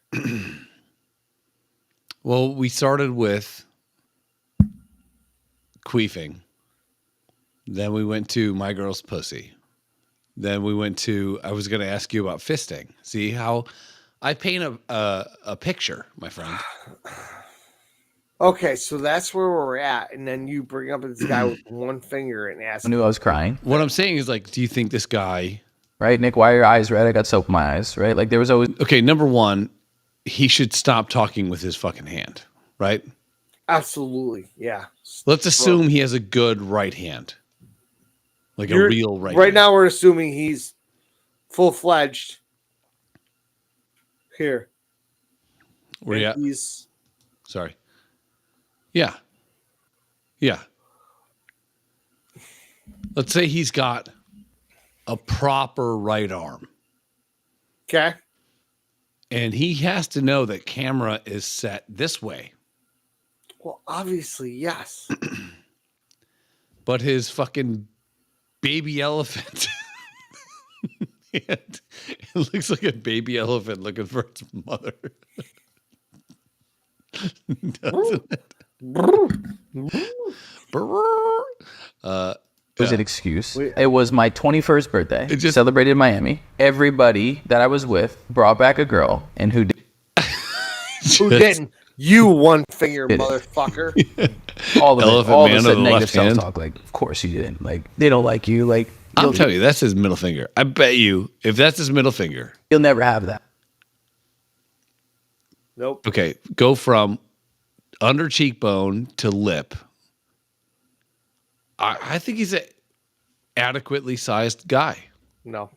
Well, we started with queefing. Then we went to my girl's pussy. Then we went to, I was going to ask you about fisting. See how I paint a picture, my friend. Okay, so that's where we're at, and then you bring up this guy with one finger and ask. I knew I was crying. What I'm saying is like, do you think this guy, Right, Nick? Why are your eyes red? I got soap in my eyes. Right, like there was always. okay, number one, he should stop talking with his fucking hand, right? Absolutely, yeah. Let's assume he has a good right hand. Like a real right Right hand. now, we're assuming he's full-fledged. Here. Where you at? He's Sorry. Yeah. Yeah. Let's say he's got a proper right arm. okay. And he has to know that camera is set this way. Well, obviously, yes. But his fucking baby elephant. It looks like a baby elephant looking for its mother. Doesn't it? It was an excuse. It was my 21st birthday. It just- Celebrated in Miami. Everybody that I was with brought back a girl, and who did Who didn't? You one finger Did it. mother-fucker. all of Elephant it, all man of of the the negative left hand. self-talk. Like, of course you didn't. Like, they don't like you. Like, I'm telling you, that's his middle finger. I bet you, if that's his middle finger, you'll never have that. Nope. okay, go from under cheekbone to lip. I think he's an adequately sized guy. No.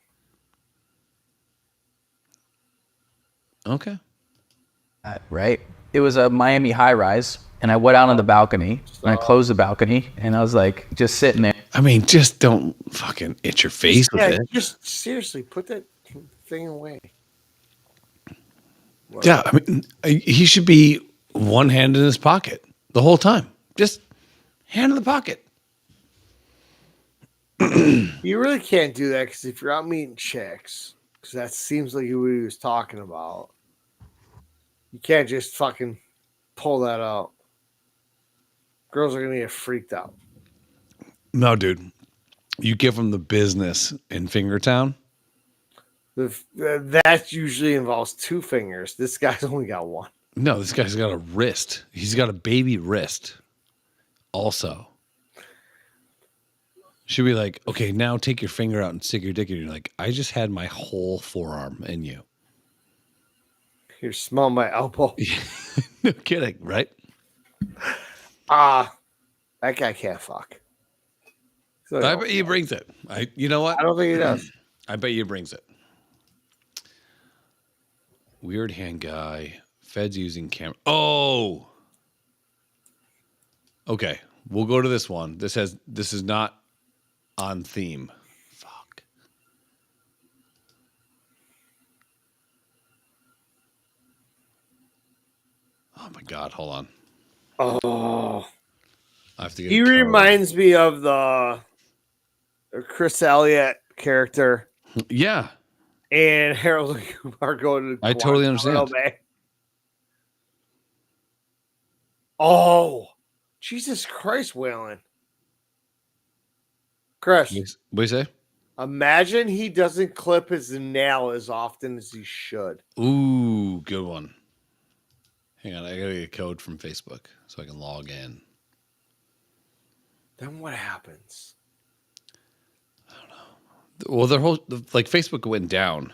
Okay. Right? It was a Miami high-rise, and I went out on the balcony, and I closed the balcony, and I was like, just sitting there. I mean, just don't fucking itch your face with Yeah, it. just seriously put that thing away. Yeah, I mean, he should be one hand in his pocket the whole time. Just hand in the pocket. You really can't do that because if you're out meeting chicks, because that seems like what he was talking about, you can't just fucking pull that out. Girls are gonna get freaked out. No, dude. You give him the business in Fingertown. That usually involves two fingers. This guy's only got one. No, this guy's got a wrist. He's got a baby wrist also. Should be like, okay, now take your finger out and stick your dick in. You're like, I just had my whole forearm in you. Here, smell my elbow. No kidding, right? That guy can't fuck. So, I bet he brings it. You know what? I don't think he does. I bet you brings it. Weird hand guy. Feds using camera. Oh. Okay. We'll go to this one. This is not on theme. Fuck. Oh my God. Hold on. Oh, I have to get he a card. reminds me of the Chris Elliott character Yeah. and Harold are going to. I totally Guantanamo understand. Bay. Oh, Jesus Christ, Waylon. Chris, What do you say? Imagine he doesn't clip his nail as often as he should. Ooh, good one. Hang on, I gotta get a code from Facebook so I can log in. Then what happens? I don't know. Well, their whole Facebook went down.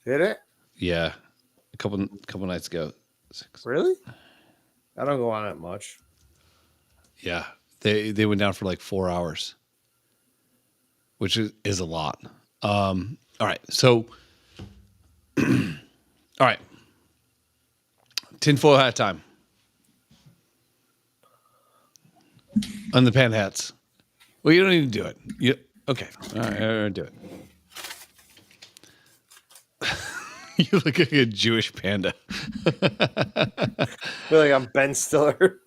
Did it? Yeah, a couple nights ago. 6. Really? I don't go on it much. Yeah, they went down for like 4 hours, which is a lot. All right, so all right, tinfoil hat time on the pan hats. Well, you don't need to do it. Okay? All right, do it. You look like a Jewish panda. I feel like I'm Ben Stiller.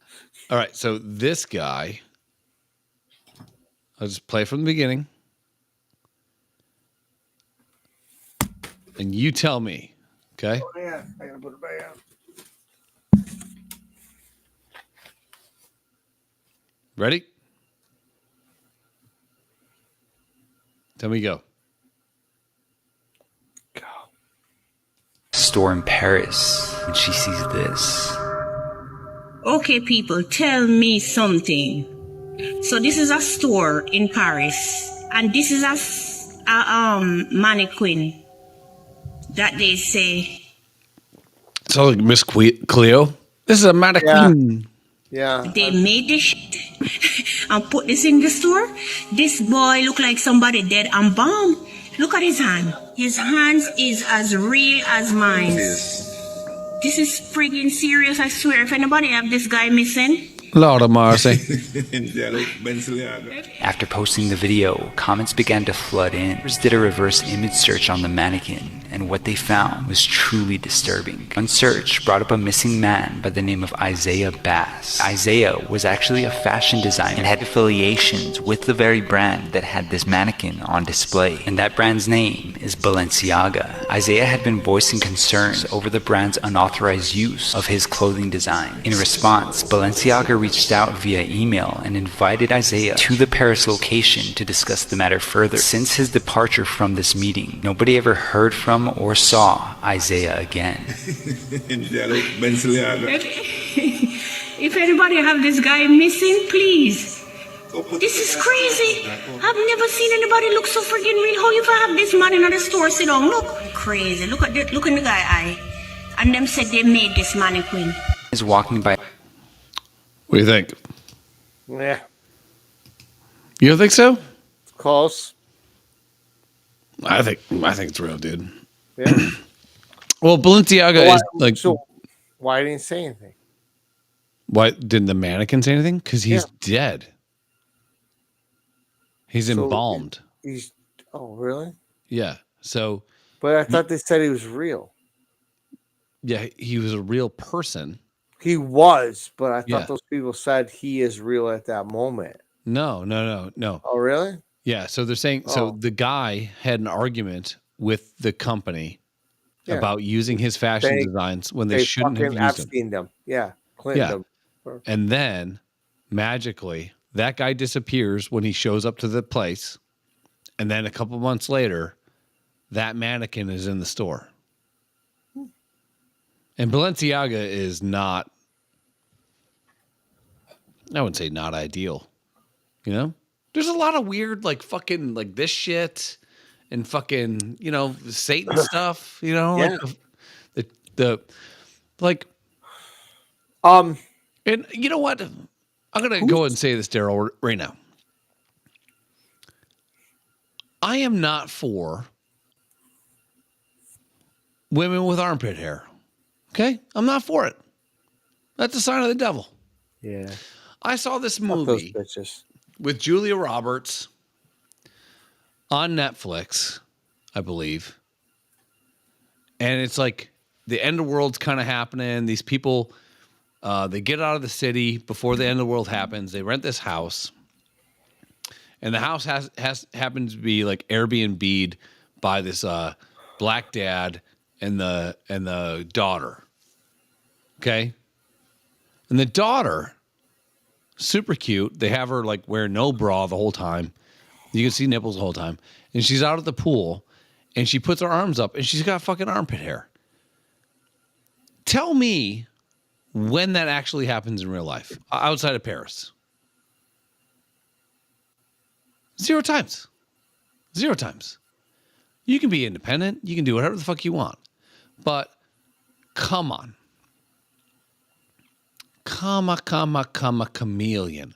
All right, so this guy, I'll just play from the beginning. And you tell me, okay? Oh, yeah, I gotta put it back on. Ready? Tell me go. Store in Paris when she sees this. Okay, people, tell me something. So this is a store in Paris, and this is a mannequin that they say. So like Miss Cleo. This is a mannequin. Yeah. They made this shit and put this in the store. This boy look like somebody dead and bomb. Look at his hand. His hands is as real as mine. This is friggin' serious, I swear. If anybody have this guy missing. Lord of mercy. After posting the video, comments began to flood in. Others did a reverse image search on the mannequin, and what they found was truly disturbing. One search brought up a missing man by the name of Isaiah Bass. Isaiah was actually a fashion designer and had affiliations with the very brand that had this mannequin on display, and that brand's name is Balenciaga. Isaiah had been voicing concerns over the brand's unauthorized use of his clothing design. In response, Balenciaga reached out via email and invited Isaiah to the Paris location to discuss the matter further. Since his departure from this meeting, nobody ever heard from or saw Isaiah again. If anybody have this guy missing, please. This is crazy. I've never seen anybody look so freaking real. How you ever have this man in the store sit down? Look crazy. Look in the guy eye. And them said they made this mannequin. Is walking by. What do you think? Yeah. You don't think so? It's close. I think it's real, dude. Yeah. Well, Balenciaga is like. So why didn't he say anything? Why didn't the mannequin say anything? Because he's dead. He's embalmed. Oh, really? Yeah. So. But I thought they said he was real. Yeah, he was a real person. He was, but I thought those people said he is real at that moment. No. Oh, really? Yeah, so they're saying so the guy had an argument with the company about using his fashion designs when they shouldn't have used them. Yeah, cleaned them. And then magically that guy disappears when he shows up to the place, and then a couple months later, that mannequin is in the store. And Balenciaga is not, I wouldn't say not ideal. You know? There's a lot of weird, like, fucking, like, this shit and fucking, you know, Satan stuff, you know? Yeah. Like, the like, and you know what? I'm going to go and say this, Daryl, right now. I am not for women with armpit hair. Okay? I'm not for it. That's a sign of the devil. Yeah. I saw this Fuck movie those bitches. with Julia Roberts on Netflix, I believe. And it's like the end of the world's kind of happening. These people, they get out of the city before the end of the world happens. They rent this house. And the house happens to be like Airbnb'd by this black dad and the daughter. Okay? And the daughter, super cute. They have her like wear no bra the whole time. You can see nipples the whole time. And she's out at the pool, and she puts her arms up, and she's got fucking armpit hair. Tell me when that actually happens in real life, outside of Paris. 0 times. 0 times. You can be independent. You can do whatever the fuck you want. But come on. Chameleon.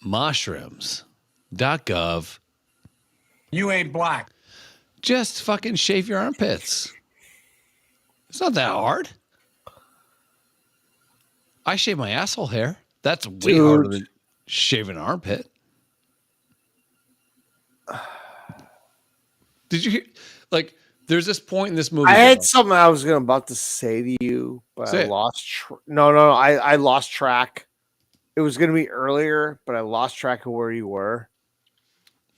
Mushrooms.gov. You ain't black. Just fucking shave your armpits. It's not that hard. I shave my asshole hair. That's way harder than shaving an armpit. Did you hear? Like, there's this point in this movie. I had something I was about to say to you, but I lost. No. I lost track. It was going to be earlier, but I lost track of where you were.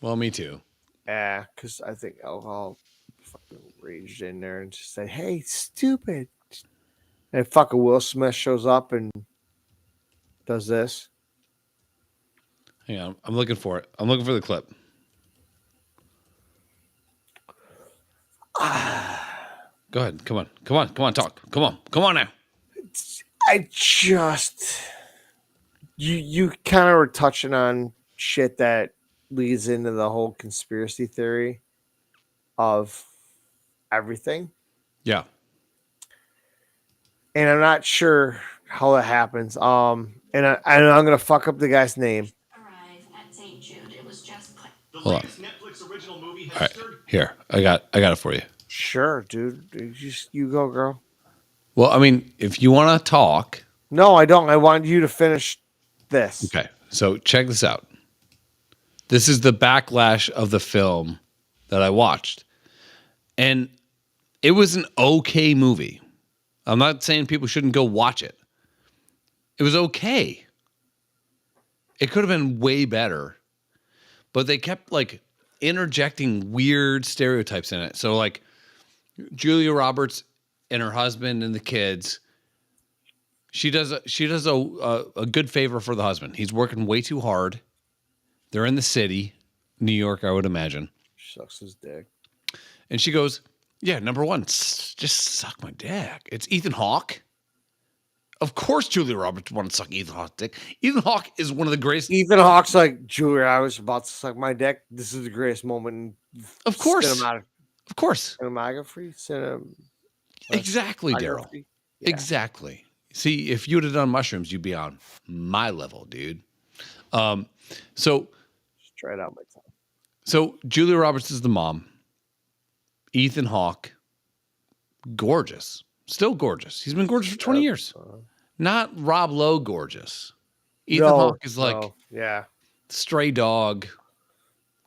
Well, me too. Yeah, because I think alcohol fucking raged in there and just said, "Hey, stupid!" And fucking Will Smith shows up and does this. Hang on, I'm looking for it. I'm looking for the clip. Go ahead. Come on, talk. Come on now. You kind of were touching on shit that leads into the whole conspiracy theory of everything. Yeah. And I'm not sure how that happens. And I'm gonna fuck up the guy's name. Hold on. All right, here. I got it for you. Sure, dude. You go, girl. Well, I mean, if you want to talk. No, I don't. I want you to finish this. Okay. So check this out. This is the backlash of the film that I watched. And it was an okay movie. I'm not saying people shouldn't go watch it. It was okay. It could have been way better. But they kept like interjecting weird stereotypes in it. So like Julia Roberts and her husband and the kids, she does a good favor for the husband. He's working way too hard. They're in the city, New York, I would imagine. Sucks his dick. And she goes, yeah, number one, just suck my dick. It's Ethan Hawke. Of course Julia Roberts wanted to suck Ethan Hawke's dick. Ethan Hawke is one of the greatest. Ethan Hawke's like, Julia, I was about to suck my dick. This is the greatest moment in Of course. Of course. Cinematography. Exactly, Daryl. Yeah. Exactly. See, if you would have done mushrooms, you'd be on my level, dude. So just try it out my time. So Julia Roberts is the mom. Ethan Hawke, gorgeous. Still gorgeous. He's been gorgeous for 20 years. Not Rob Lowe gorgeous. Ethan Hawke is like stray dog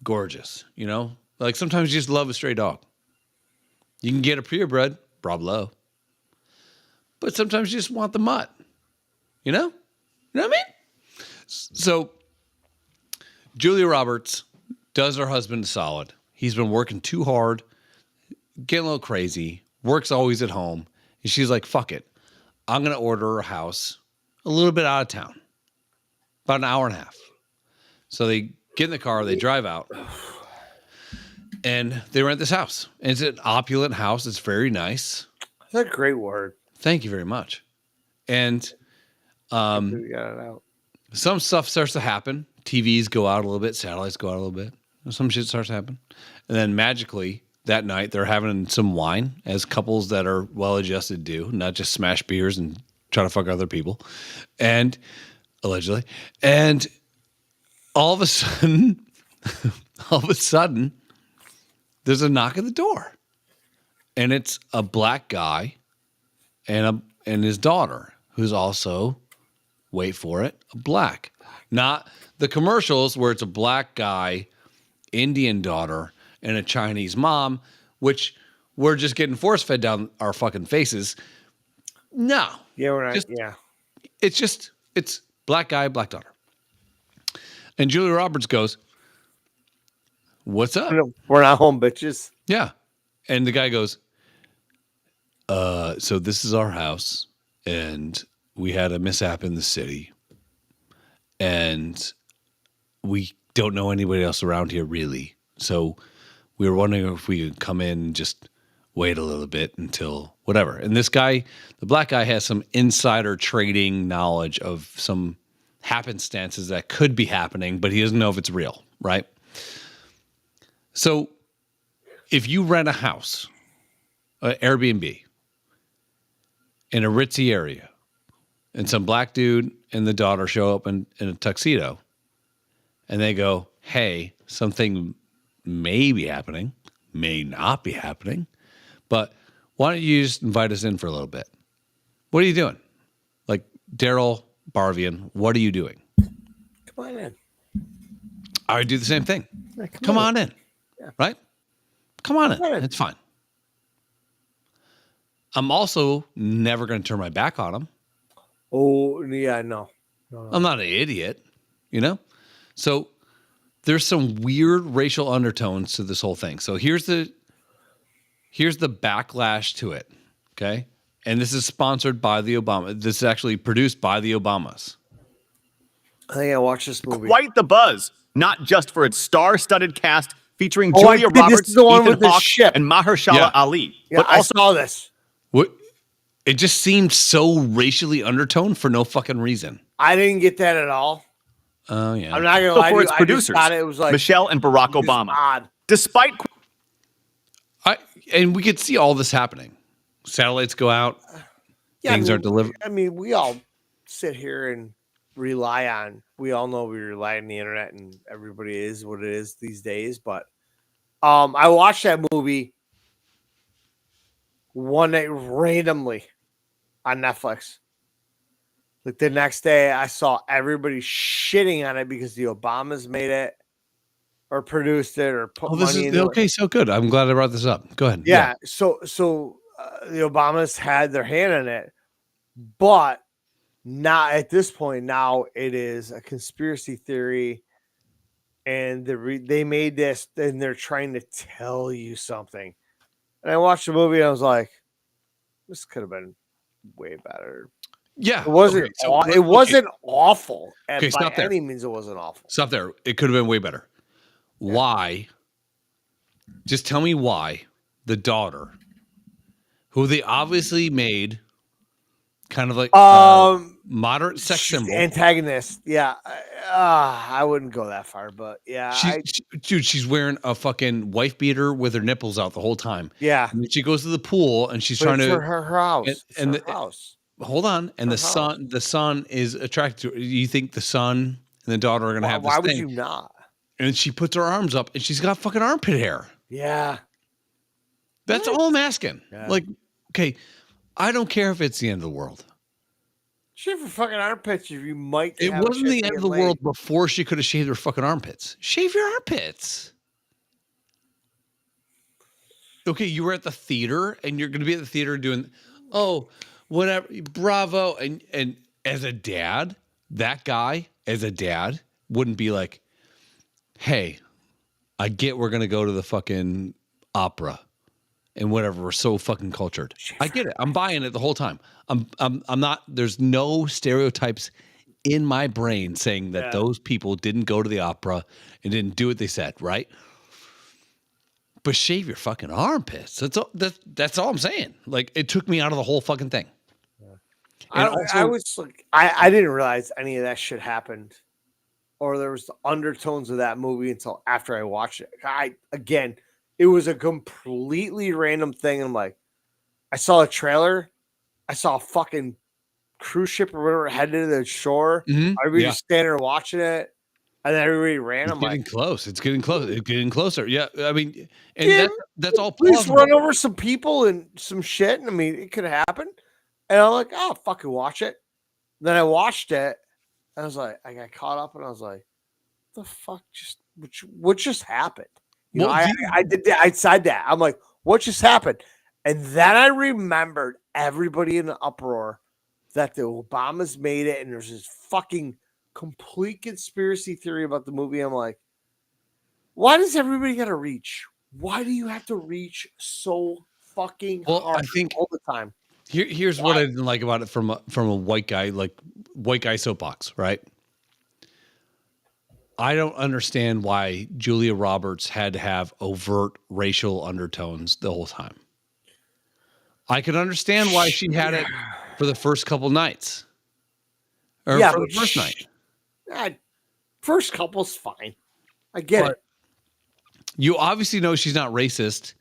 gorgeous, you know? Like sometimes you just love a stray dog. You can get a purebred, Rob Lowe. But sometimes you just want the mutt. You know? You know what I mean? So Julia Roberts does her husband a solid. He's been working too hard, getting a little crazy, works always at home. And she's like, fuck it. I'm going to order a house a little bit out of town, about an hour and a half. So they get in the car, they drive out, and they rent this house. And it's an opulent house. It's very nice. That's a great word. Thank you very much. And we got it out. Some stuff starts to happen. TVs go out a little bit. Satellites go out a little bit. Some shit starts to happen. And then magically, that night, they're having some wine, as couples that are well-adjusted do, not just smash beers and try to fuck other people, and allegedly. And all of a sudden, there's a knock at the door, and it's a black guy and his daughter, who's also, wait for it, black. Not the commercials where it's a black guy, Indian daughter, and a Chinese mom, which we're just getting force fed down our fucking faces. No. Yeah, we're not. It's black guy, black daughter. And Julia Roberts goes, what's up? We're not home, bitches. Yeah. And the guy goes, so this is our house, and we had a mishap in the city, and we don't know anybody else around here really. So we were wondering if we could come in and just wait a little bit until whatever. And this guy, the black guy, has some insider trading knowledge of some happenstances that could be happening, but he doesn't know if it's real, right? So if you rent a house, Airbnb, in a ritzy area, and some black dude and the daughter show up in a tuxedo, and they go, hey, something may be happening, may not be happening, but why don't you just invite us in for a little bit? What are you doing? Like, Daryl Barvian, what are you doing? Come on in. I would do the same thing. Yeah, come on in. Yeah. Right? Come on in. in. It's fine. I'm also never going to turn my back on him. Oh, yeah, no. I'm not an idiot, you know? So there's some weird racial undertones to this whole thing. So here's the backlash to it, okay? And this is sponsored by the Obama. This is actually produced by the Obamas. I think I watched this movie. Quite the buzz, not just for its star-studded cast featuring Julia Roberts, the one Ethan with the Hawke, ship. and Mahershala Ali. Yeah, But I also saw this. What? It just seemed so racially undertoned for no fucking reason. I didn't get that at all. Oh, yeah. I'm not going to lie to for you. its I producers, just thought it was like Michelle and Barack Obama. Odd. Despite And we could see all this happening. Satellites go out. Things aren't delivered. I mean, we all sit here and rely on. We all know we rely on the internet, and everybody is what it is these days. But I watched that movie one night randomly on Netflix. Like the next day, I saw everybody shitting on it because the Obamas made it, or produced it, or put money into it. Okay, so good. I'm glad I brought this up. Go ahead. Yeah. So the Obamas had their hand in it, but not at this point. Now it is a conspiracy theory, and they made this, and they're trying to tell you something. And I watched the movie, and I was like, "This could have been way better." Yeah, It wasn't. okay, It wasn't awful. Okay, By stop there. any means, it wasn't awful. Stop there. It could have been way better. Yeah. Why? Just tell me why the daughter, who they obviously made kind of like moderate sex symbol, antagonist. Yeah, I wouldn't go that far, but yeah, dude, she's wearing a fucking wife beater with her nipples out the whole time. Yeah, and then she goes to the pool and she's trying it's to her house. And her house. Hold on, and the son is attracted to her. You think the son and the daughter are going to have this Why thing? would you not? And she puts her arms up, and she's got fucking armpit hair. Yeah. That's all I'm asking. Yeah. Like, okay, I don't care if it's the end of the world. Shave your fucking armpits. You might. It wasn't the end of the world before she could have shaved her fucking armpits. Shave your armpits. Okay, you were at the theater, and you're going to be at the theater doing, whatever, bravo. And as a dad, that guy, as a dad, wouldn't be like, hey, I get we're going to go to the fucking opera and whatever. We're so fucking cultured. I get it. I'm buying it the whole time. I'm not, there's no stereotypes in my brain saying that those people didn't go to the opera and didn't do what they said, right? But shave your fucking armpits. That's all I'm saying. Like, it took me out of the whole fucking thing. Yeah. I was like, I didn't realize any of that shit happened, or there was the undertones of that movie until after I watched it. It was a completely random thing. I'm like, I saw a trailer, I saw a fucking cruise ship or whatever headed to the shore. Everybody just standing there watching it. And then everybody ran. It's getting close. It's getting close. It's getting closer. Yeah. I mean, and yeah, that's all please plausible. run over some people and some shit. I mean, it could happen. And I'm like, oh, fucking watch it. Then I watched it. And I was like, I got caught up and I was like, the fuck what just happened? You know, I said that. I'm like, what just happened? And then I remembered everybody in the uproar that the Obamas made it, and there's this fucking complete conspiracy theory about the movie. I'm like, why does everybody gotta reach? Why do you have to reach so fucking hard I think all the time? Here's what I didn't like about it from a white guy, like white guy soapbox, right? I don't understand why Julia Roberts had to have overt racial undertones the whole time. I could understand why she had it for the first couple nights. Or for the first night. First couple's fine. I get it. You obviously know she's not racist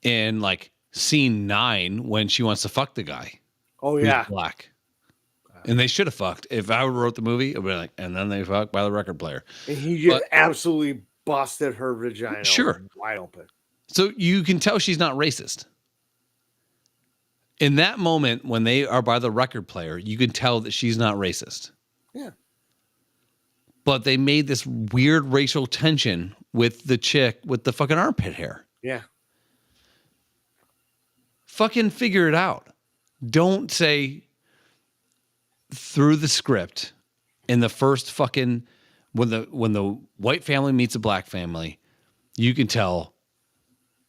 in like scene 9 when she wants to fuck the guy. Oh, yeah. Black. And they should have fucked. If I wrote the movie, it would be like, and then they fucked by the record player. And he just absolutely busted her vagina wide open. So you can tell she's not racist. In that moment, when they are by the record player, you can tell that she's not racist. Yeah. But they made this weird racial tension with the chick with the fucking armpit hair. Yeah. Fucking figure it out. Don't say through the script in the first fucking when the white family meets a black family, you can tell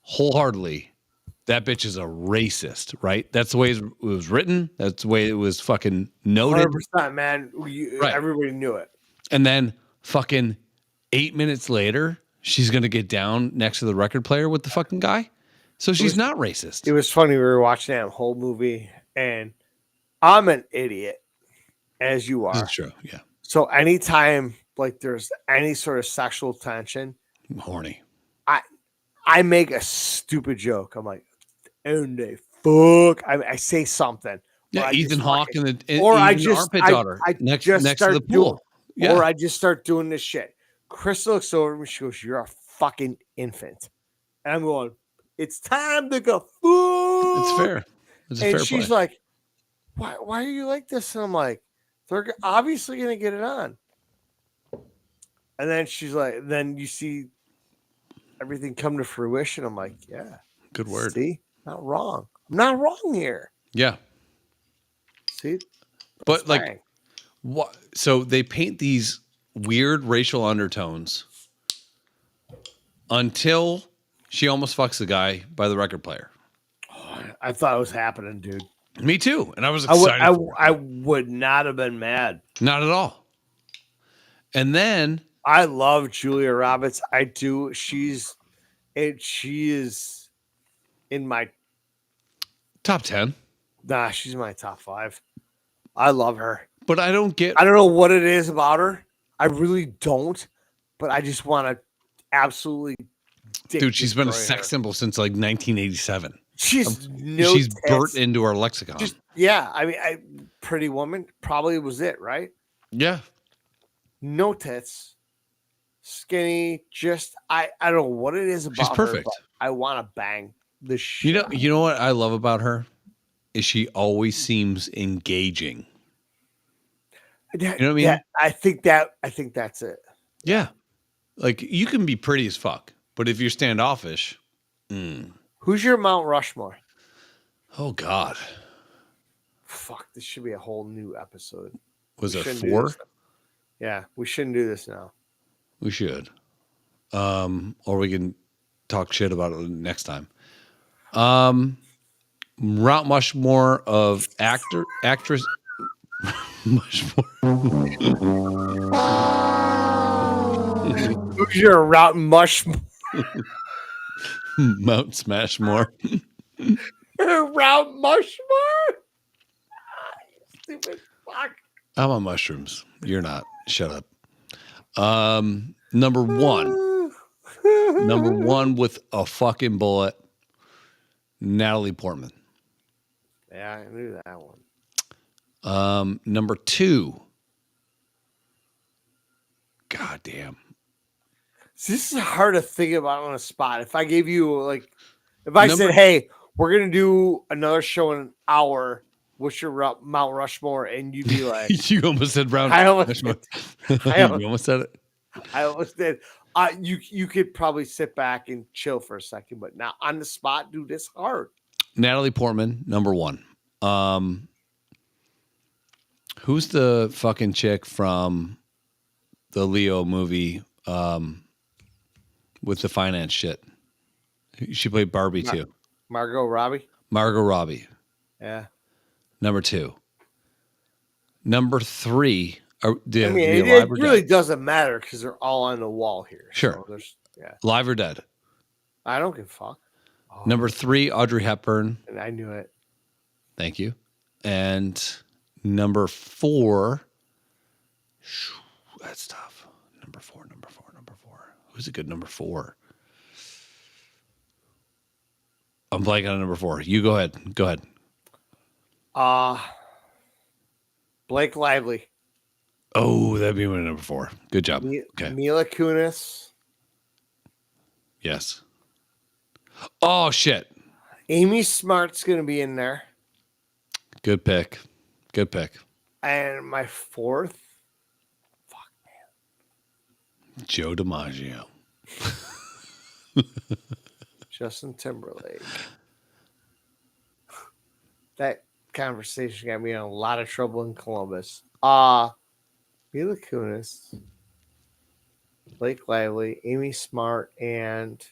wholeheartedly that bitch is a racist, right? That's the way it was written. That's the way it was fucking noted. 100%, man. Everybody knew it. And then fucking 8 minutes later, she's going to get down next to the record player with the fucking guy. So she's not racist. It was funny. We were watching that whole movie, and I'm an idiot, as you are. That's true, yeah. So anytime like there's any sort of sexual tension, I'm horny. I make a stupid joke. I'm like, and they fuck. I say something. Yeah, Ethan Hawke and the armpit daughter next to the pool. Or I just start doing this shit. Chris looks over at me. She goes, "You're a fucking infant," and I'm going, "It's time to go." Fuck. It's fair. It's a and fair she's play. like, "Why are you like this?" And I'm like, "They're obviously gonna get it on." And then she's like, "Then you see everything come to fruition." I'm like, "Yeah, good word. See, not wrong. I'm not wrong here." Yeah. See, but like, what? So they paint these weird racial undertones until she almost fucks the guy by the record player. Oh, I thought it was happening, dude. Me too, and I was excited. I would not have been mad. Not at all. And then I love Julia Roberts. I do. She is in my top 10. Nah, she's my top 5. I love her. But I don't know what it is about her. I really don't. But I just want to absolutely dude, she's been a sex symbol since like 1987. She's burnt into our lexicon. I mean, Pretty Woman probably was it, right? Yeah. No tits. Skinny, I don't know what it is about she's perfect. her, but I want to bang the shit. You know what I love about her is she always seems engaging. You know what I mean? Yeah, I think that's it. Yeah. Like you can be pretty as fuck, but if you're standoffish, Who's your Mount Rushmore? Oh God. Fuck, this should be a whole new episode. Was it 4? Yeah, we shouldn't do this now. We should. Or we can talk shit about it next time. Mount Rushmore of actress Mushmore. Who's your Route Mushmore? Mount Smashmore. Route Mushmore? Stupid fuck. I'm on mushrooms. You're not. Shut up. Number 1. Number 1 with a fucking bullet. Natalie Portman. Yeah, I knew that one. Number 2. God damn. This is hard to think about on a spot. If I gave you if I said, "Hey, we're gonna do another show in an hour," what's your Mount Rushmore? And you'd be like, "You almost said Mount Rushmore." You almost said it. I almost did. You could probably sit back and chill for a second, but now on the spot, dude, it's hard. Natalie Portman, number 1. Who's the fucking chick from the Leo movie with the finance shit? She played Barbie too. Margot Robbie. Margot Robbie. Yeah. Number 2. Number 3. it really doesn't matter because they're all on the wall here. Sure. So Live or dead? I don't give a fuck. Number 3, Audrey Hepburn. And I knew it. Thank you. And number 4. That's tough. Number 4. Who's a good number 4? I'm blanking on number 4. You go ahead. Blake Lively. Oh, that'd be my number 4. Good job. Okay. Mila Kunis. Yes. Oh, shit. Amy Smart's going to be in there. Good pick. And my 4th. Fuck, man. Joe DiMaggio. Justin Timberlake. That conversation got me in a lot of trouble in Columbus. Mila Kunis, Blake Lively, Amy Smart, and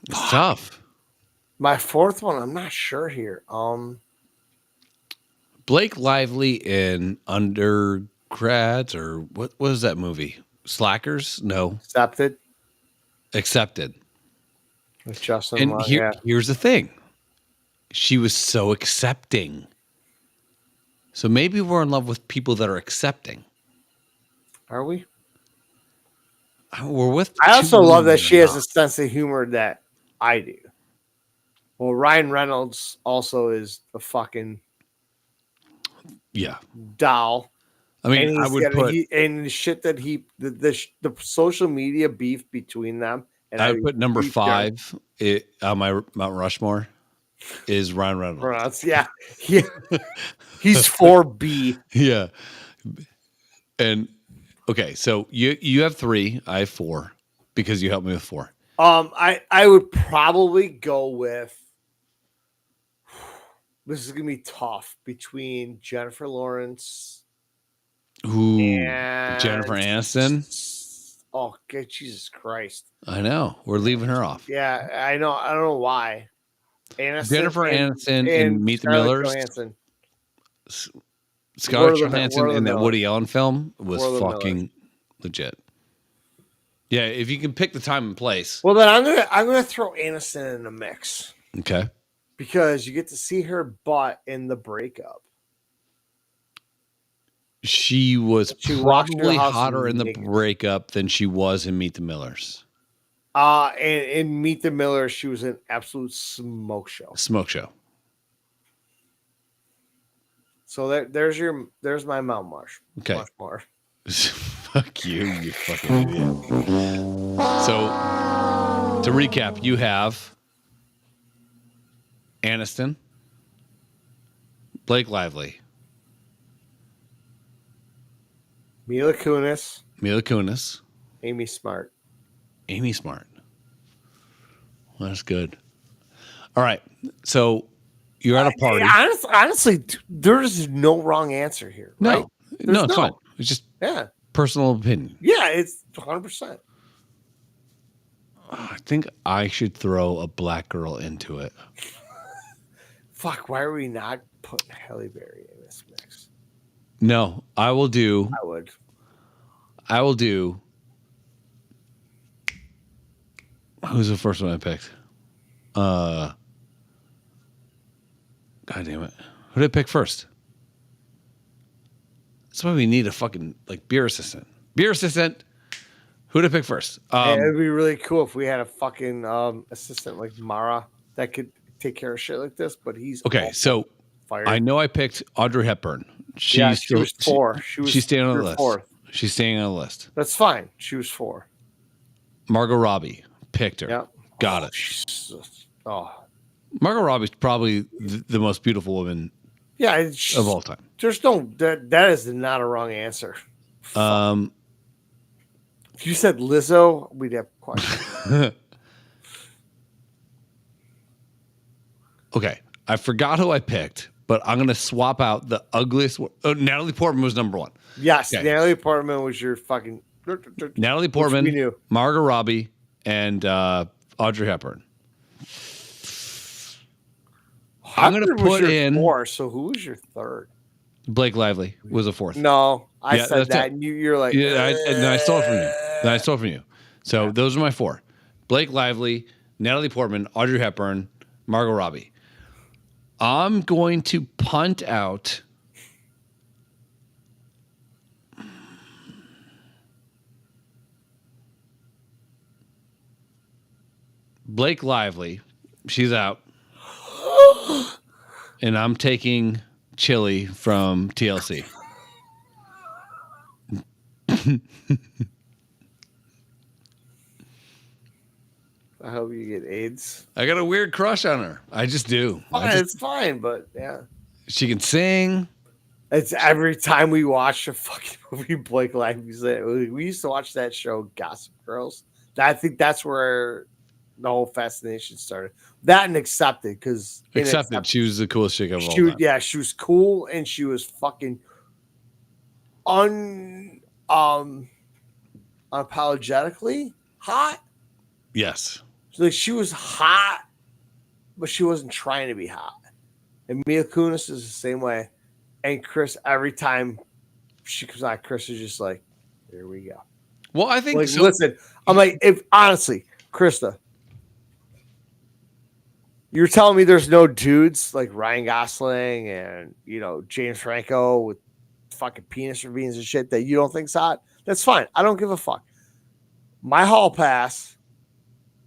it's tough. My 4th one, I'm not sure here. Blake Lively in Undergrads, or what was that movie? Slackers? No. Accepted. With Justin. And here's the thing. She was so accepting. So maybe we're in love with people that are accepting. Are we? We're with. I also love that she has a sense of humor that I do. Well, Ryan Reynolds also is a fucking doll. I mean, I would put and the shit that the social media beef between them. And I would put number 5 on my Mount Rushmore is Ryan Reynolds. Yeah. He's 4B. Yeah. And okay, so you have 3, I have 4 because you helped me with 4. I would probably go with. This is gonna be tough between Jennifer Lawrence. And Jennifer Aniston. Oh, God, Jesus Christ! I know we're leaving her off. Yeah, I know. I don't know why. Jennifer Aniston in Meet the Millers. Scarlett Johansson in that Woody Allen film was fucking legit. Yeah, if you can pick the time and place. Well, then I'm gonna throw Aniston in the mix. Okay. Because you get to see her butt in the breakup. She was probably hotter in the breakup than she was in Meet the Millers. And in Meet the Millers, she was an absolute smoke show. So there's my Mount Marsh. Okay. Rushmore. Fuck you fucking idiot. So to recap, you have Aniston, Blake Lively, Mila Kunis, Amy Smart. Well, that's good. All right. So you're at a party. Honestly, there's no wrong answer here. Right? No, it's fine. It's just personal opinion. Yeah, it's 100%. I think I should throw a black girl into it. Fuck, why are we not putting Halle Berry in this mix? No, I will do. I would. Who's the first one I picked? God damn it. Who did I pick first? That's why we need a fucking beer assistant. Who did I pick first? It'd be really cool if we had a fucking assistant like Mara that could take care of shit like this, but he's okay. So fired. I know I picked Audrey Hepburn. She was 4. She's staying on the list. 4th. She's staying on the list. That's fine. She was 4. Margot Robbie picked her. Yeah. Got it. Margot Robbie's probably the most beautiful woman of all time. There's no that is not a wrong answer. If you said Lizzo, we'd have questions. Okay, I forgot who I picked, but I'm going to swap out the ugliest one. Oh, Natalie Portman was number 1. Yes, okay. Natalie Portman was your fucking... Natalie Portman, Margot Robbie, and Audrey Hepburn. I'm going to put in 4. So who was your third? Blake Lively was a 4th. No, I Yeah, said that's that, it. and you're like, Yeah, and I stole it from you. So those are my 4: Blake Lively, Natalie Portman, Audrey Hepburn, Margot Robbie. I'm going to punt out Blake Lively. She's out. And I'm taking Chili from TLC. I hope you get AIDS. I got a weird crush on her. I just do. It's fine, but yeah. She can sing. It's every time we watch a fucking movie, Blake Lively's in it. We used to watch that show, Gossip Girls. I think that's where the whole fascination started. That and Accepted, because Accepted, she was the coolest chick of all time. Yeah, she was cool, and she was fucking unapologetically hot. Yes. Like, she was hot, but she wasn't trying to be hot. And Mila Kunis is the same way. And Chris, every time she comes out, Chris is just like, here we go. Well, I think like, so. Listen, I'm like, if honestly, Krista, you're telling me there's no dudes like Ryan Gosling and, James Franco with fucking penis ravines and shit that you don't think's hot? That's fine. I don't give a fuck. My hall pass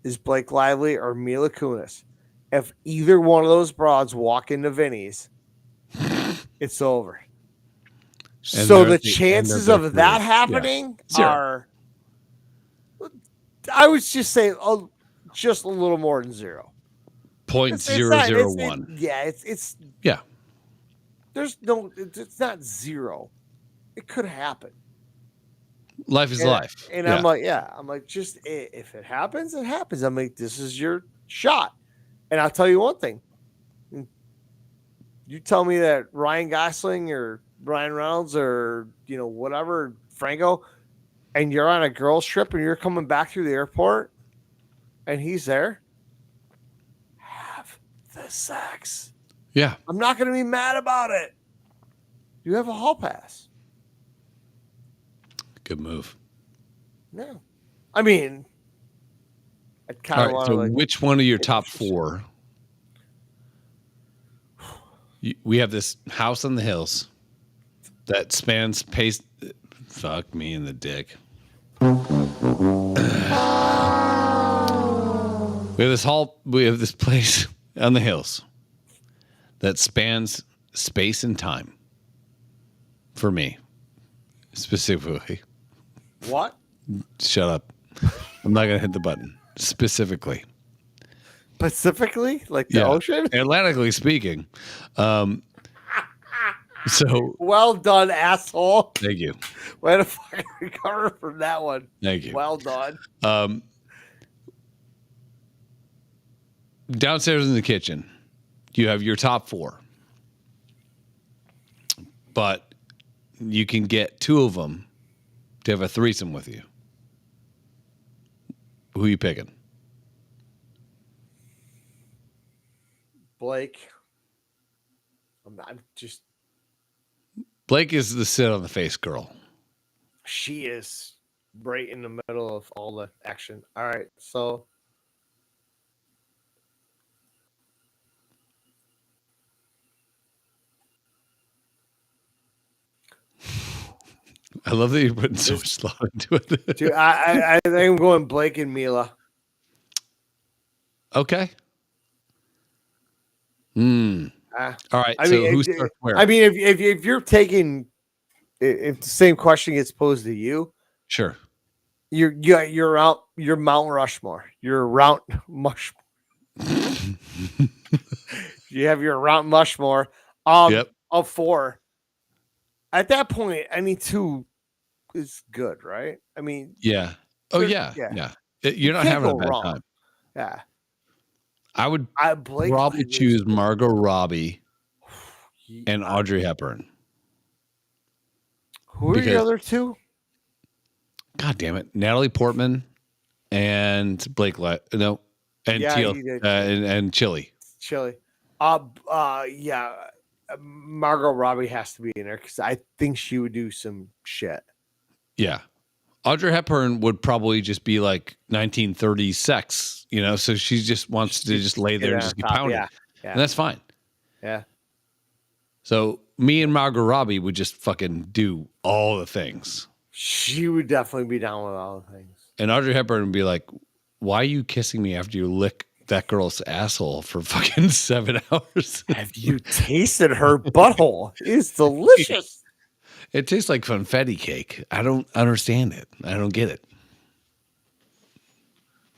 is Blake Lively or Mila Kunis. If either one of those broads walk into Vinny's, it's over. And so the chances of that happening are, I would just say, just a little more than 0. 0.001. It's yeah. There's no, it's not 0. It could happen. Life is life. And I'm like, just if it happens, it happens. I'm like, this is your shot. And I'll tell you one thing. You tell me that Ryan Gosling or Ryan Reynolds or, whatever, Franco, and you're on a girls trip and you're coming back through the airport and he's there, have the sex. Yeah. I'm not going to be mad about it. You have a hall pass. Good move. No. I mean, I kind of want to. So which one of your top 4? We have this house on the hills that spans pace. Fuck me in the dick. We have this place on the hills that spans space and time. For me, specifically. What? Shut up. I'm not gonna hit the button. Specifically, like the ocean? Atlantically speaking. So well done, asshole. Thank you. Way to fucking recover from that one. Thank you. Well done. Downstairs in the kitchen, you have your top 4. But you can get 2 of them to have a threesome with you. Who are you picking? Blake. Blake is the sit on the face girl. She is right in the middle of all the action. All right, so I love that you're putting so much thought into it. Dude, I think I'm going Blake and Mila. Okay. All right. Who starts where? I mean, if you're taking, if the same question gets posed to you, sure. You're out. You're Mount Rushmore. You're Mount Mushmore. You have your Mount Mushmore. Of 4. At that point, any 2 is good, right? I mean, yeah. Oh yeah. You're not having a bad time. Yeah. I would probably choose Margot Robbie and Audrey Hepburn. Who are your other 2? God damn it. Natalie Portman and Blake and Chili. Chili. Yeah. Margot Robbie has to be in there because I think she would do some shit. Yeah. Audrey Hepburn would probably just be like 1930s sex, so she just wants to just lay there and just get pounded. Yeah. And that's fine. Yeah. So me and Margot Robbie would just fucking do all the things. She would definitely be down with all the things. And Audrey Hepburn would be like, why are you kissing me after you lick that girl's asshole for fucking 7 hours? Have you tasted her butthole? It's delicious. It tastes like confetti cake. I don't understand it. I don't get it.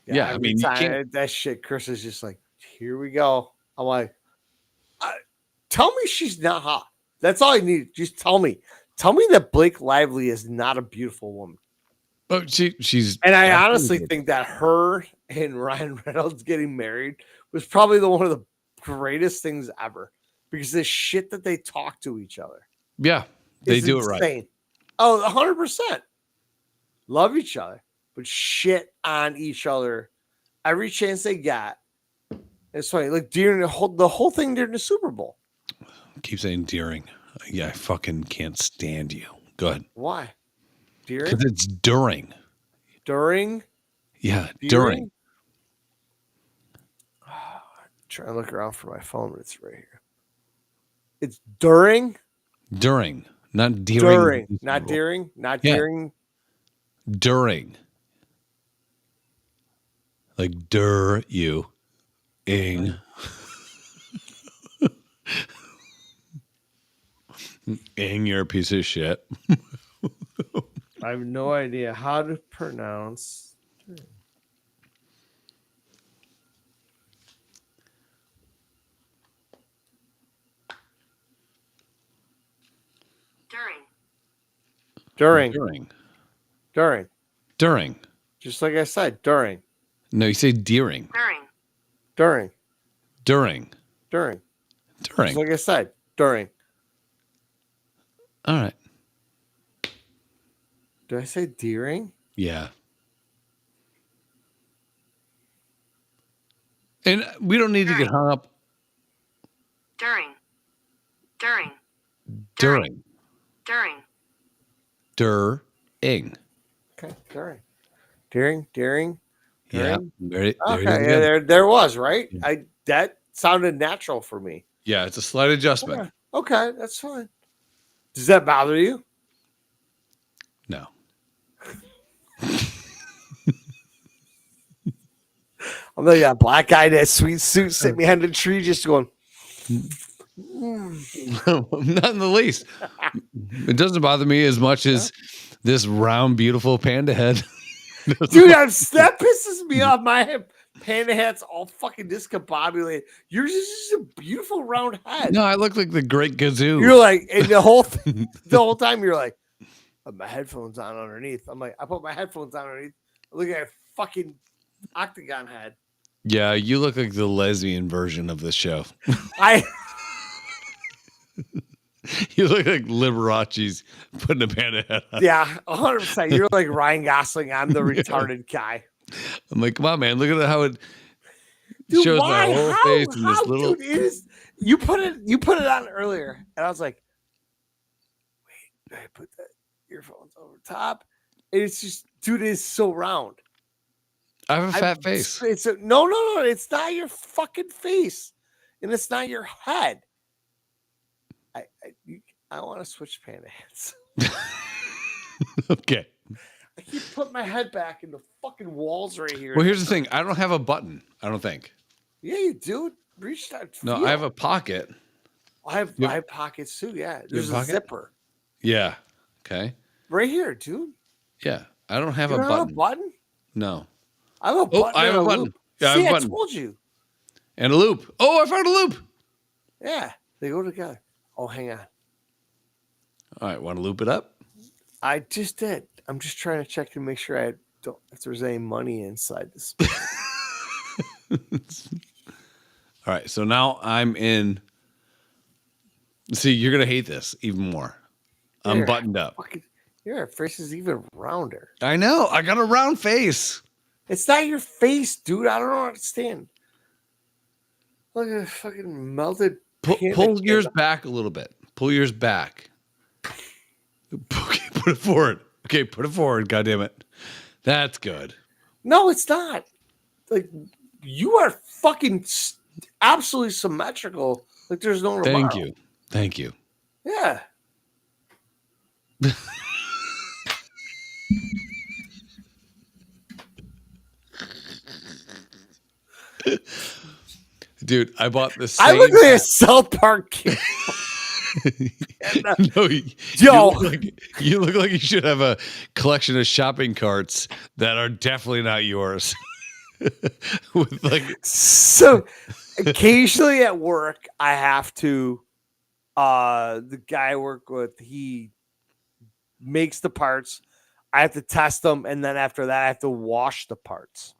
Yeah, I mean, you can't... that shit, Chris is just like, here we go. I'm like, tell me she's not hot. That's all I need. Just tell me. Tell me that Blake Lively is not a beautiful woman. Oh, she's. And I honestly think that her and Ryan Reynolds getting married was probably one of the greatest things ever because the shit that they talk to each other. Yeah, they do insane. It right. Oh, 100%. Love each other, but shit on each other every chance they got. It's funny, like during the whole thing during the Super Bowl. Keep saying during. Yeah, I fucking can't stand you. Go ahead. Why? During? Because it's during. During? Yeah, during. Oh, I'm trying to look around for my phone, but it's right here. It's during? During. Not during. During. Not during. Not during. During. Like you. Ing. Ing, you're a piece of shit. I have no idea how to pronounce. During. Just like I said, during. No, you say during. During. Just like I said, during. All right. Did I say during? Yeah. And we don't need to get hung up. During. During. Okay, during. Yeah. There was, right? Yeah. That sounded natural for me. Yeah, it's a slight adjustment. Okay, that's fine. Does that bother you? No. I'm like that black guy in that sweet suit sitting behind the tree just going. Not in the least. It doesn't bother me as much as this round, beautiful panda head. Dude, that pisses me off. My panda hat's all fucking discombobulated. Yours is just a beautiful round head. No, I look like the Great Gazoo. You're like, and the whole time you're like, my headphones on underneath. I'm like, I put my headphones on underneath. I look at a fucking octagon head. Yeah, you look like the lesbian version of this show. You look like Liberace's putting a panda head on. Yeah, 100%. You're like Ryan Gosling. I'm the retarded guy. I'm like, come on, man. Look at how it shows my whole face in this little. Dude, you put it on earlier, and I was like, wait, did I put the earphones over top? And it's just, dude, it is so round. I have a fat face. No. It's not your fucking face, and it's not your head. I want to switch panda hats. Okay. I keep putting my head back in the fucking walls right here. Well, here's the thing. I don't have a button. I don't think. Yeah, you do. Reach that. No, I have a pocket. I have pockets too. Yeah, there's a zipper. Yeah. Okay. Right here, dude. Yeah, I don't have a button. Have a button? No. I have a button. I have a button. Loop. Yeah, See, I have a button. I told you. And a loop. Oh, I found a loop. Yeah, they go together. Oh, hang on. All right, want to loop it up? I just did. I'm just trying to check to make sure if there's any money inside this. All right, so now I'm in. See, you're gonna hate this even more. I'm buttoned up. Your face is even rounder. I know. I got a round face. It's not your face, dude. I don't understand. Like a fucking melted. Pull yours back a little bit. Pull yours back. Okay, put it forward. Okay, put it forward. God damn it. That's good. No, it's not. Like, you are fucking absolutely symmetrical. Like, there's no tomorrow. Thank you. Yeah. Dude, I bought the same. I look like a South Park kid. No, you look like you should have a collection of shopping carts that are definitely not yours. With like, so occasionally at work, I have to. The guy I work with, he makes the parts. I have to test them, and then after that, I have to wash the parts.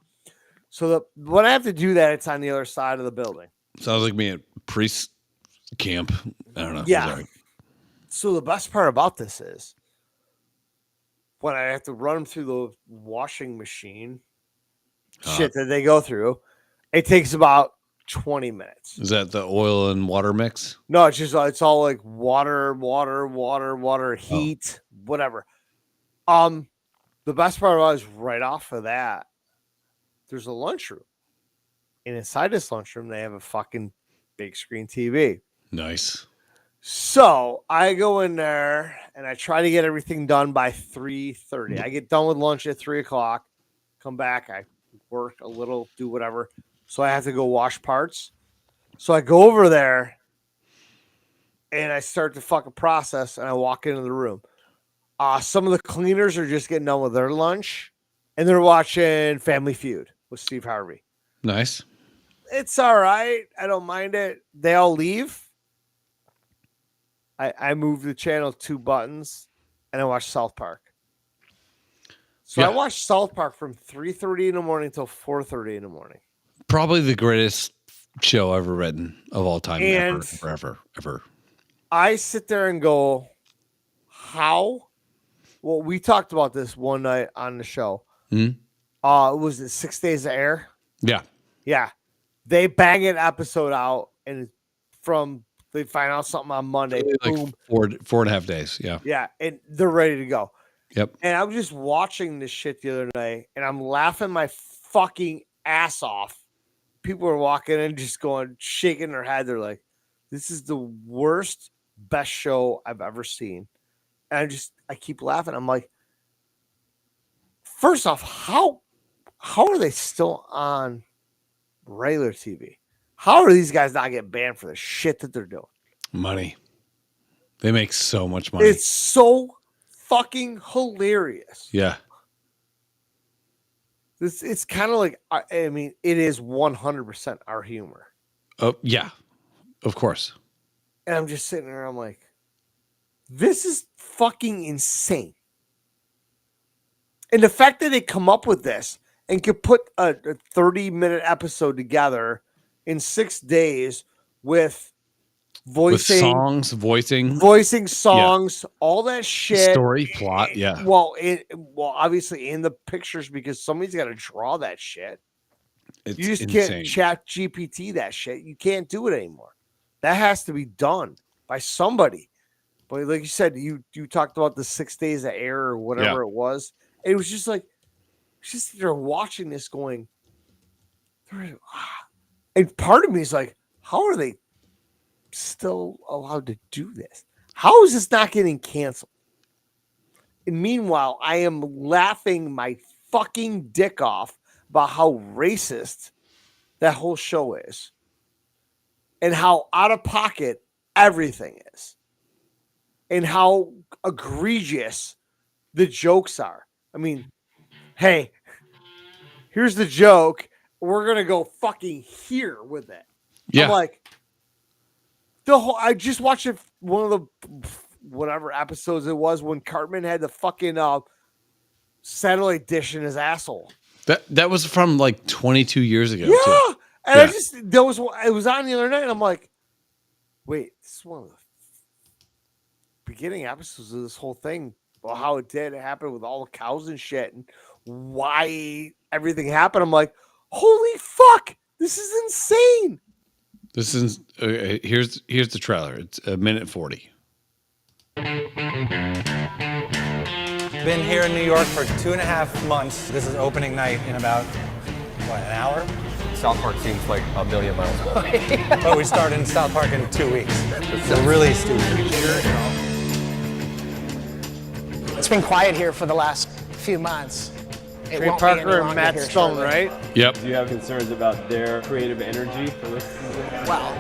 So when I have to do that, it's on the other side of the building. Sounds like me at priest camp. I don't know. Yeah. Sorry. So the best part about this is when I have to run them through the washing machine, shit that they go through, it takes about 20 minutes. Is that the oil and water mix? No, it's all like water, heat, whatever. The best part about it is right off of that, there's a lunchroom. And inside this lunchroom, they have a fucking big screen TV. Nice. So I go in there and I try to get everything done by 3:30. I get done with lunch at 3:00, come back, I work a little, do whatever. So I have to go wash parts. So I go over there and I start the fucking process and I walk into the room. Some of the cleaners are just getting done with their lunch and they're watching Family Feud with Steve Harvey. Nice. It's all right. I don't mind it. They all leave. I move the channel 2 buttons and I watch South Park. So I watched South Park from 3:30 in the morning till 4:30 in the morning. Probably the greatest show ever written of all time. And ever. I sit there and go, how? Well, we talked about this one night on the show. Was it 6 Days of Air? Yeah. Yeah. They bang an episode out and they find out something on Monday. Like boom. 4.5 days. Yeah. Yeah. And they're ready to go. Yep. And I was just watching this shit the other night and I'm laughing my fucking ass off. People are walking in just going, shaking their head. They're like, this is the worst, best show I've ever seen. And I keep laughing. I'm like, first off, how are they still on regular TV? How are these guys not getting banned for the shit that they're doing? Money. They make so much money. It's so fucking hilarious. Yeah. It's kind of like, I mean, it is 100% our humor. Oh, yeah. Of course. And I'm just sitting there, I'm like, this is fucking insane. And the fact that they come up with this and could put a 30-minute episode together in 6 days with voicing songs, all that shit, story, plot, yeah. Well, obviously in the pictures because somebody's got to draw that shit. You just insane. Can't chat GPT that shit. You can't do it anymore. That has to be done by somebody. But like you said, you talked about the 6 Days of Air or whatever it was. It was just like, they're watching this going, and part of me is like, how are they still allowed to do this? How is this not getting canceled? And meanwhile, I am laughing my fucking dick off about how racist that whole show is and how out of pocket everything is and how egregious the jokes are. I mean, hey, here's the joke. We're going to go fucking here with it. Yeah. I'm like, I just watched one of the whatever episodes it was when Cartman had the fucking satellite dish in his asshole. That was from like 22 years ago. Yeah. Too. And it was on the other night. And I'm like, wait, this is one of the beginning episodes of this whole thing. Well, how it happen with all the cows and shit and why everything happened. I'm like, holy fuck, this is insane. This is here's the trailer. It's a minute 40. Been here in New York for 2.5 months. This is opening night in about, what, an hour? South Park seems like a million miles away. But we start in South Park in 2 weeks. We're really stupid. It's been quiet here for the last few months. Trey Parker and Matt Stone, right? Yep. Do you have concerns about their creative energy for this season? Well,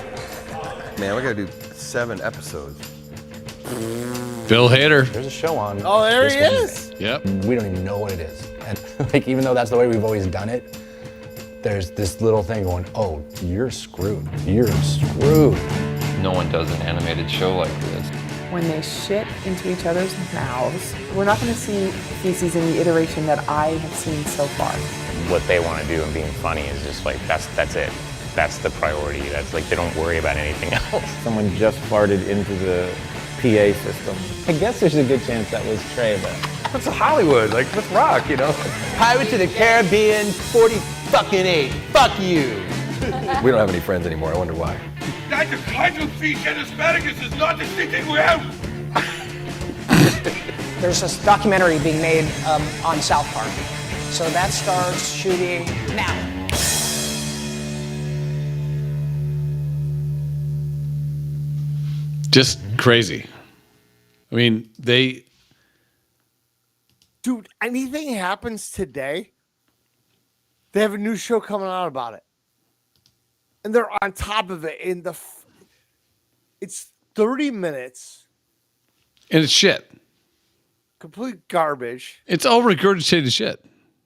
man, we gotta do 7 episodes. Bill Hader. There's a show on. Oh, there he Wednesday. is. Yep. We don't even know what it is. And like, even though that's the way we've always done it, there's this little thing going, oh, you're screwed. You're screwed. No one does an animated show like this. When they shit into each other's mouths, we're not going to see feces in the iteration that I have seen so far. What they want to do and being funny is just like, that's it. That's the priority. That's like, they don't worry about anything else. Someone just farted into the PA system. I guess there's a good chance that was Trey, but What's Hollywood? Like, let's rock, you know? Pirates of the Caribbean 40-fucking-8. Fuck you. We don't have any friends anymore. I wonder why. That the kind of fish and asparagus is not sticking well. there's this documentary being made on South Park. So that starts shooting now. Just crazy. I mean, Dude, anything happens today, they have a new show coming out about it. And they're on top of it it's 30 minutes. And it's shit. Complete garbage. It's all regurgitated shit.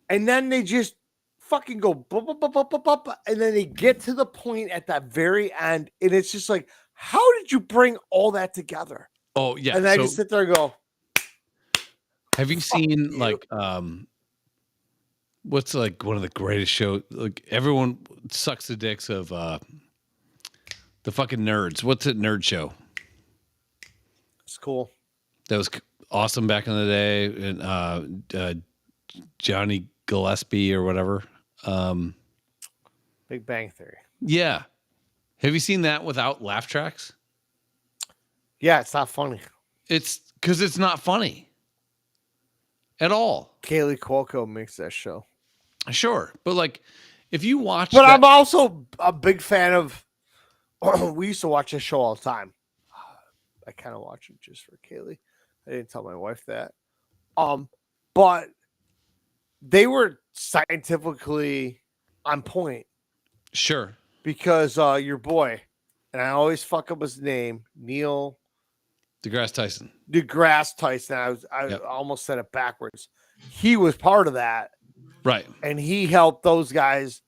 And then they just fucking go bup, bup, bup, bup, bup, bup, and then they get to the point at that very end, and it's just like, how did you bring all that together? Oh yeah. And I just sit there and go. Have you seen like what's like one of the greatest shows? Like everyone sucks the dicks of the fucking nerds. What's that nerd show? It's cool. That was awesome back in the day, and Johnny Gillespie or whatever. Big Bang Theory. Yeah. Have you seen that without laugh tracks? Yeah, it's not funny. It's because it's not funny at all. Kaylee Cuoco makes that show. Sure. But like, if you watch. But I'm also a big fan of. We used to watch this show all the time. I kind of watch it just for Kaylee. I didn't tell my wife that. But they were scientifically on point. Sure. Because your boy, and I always fuck up his name, Neil deGrasse Tyson. deGrasse Tyson. I almost said it backwards. He was part of that. Right. And he helped those guys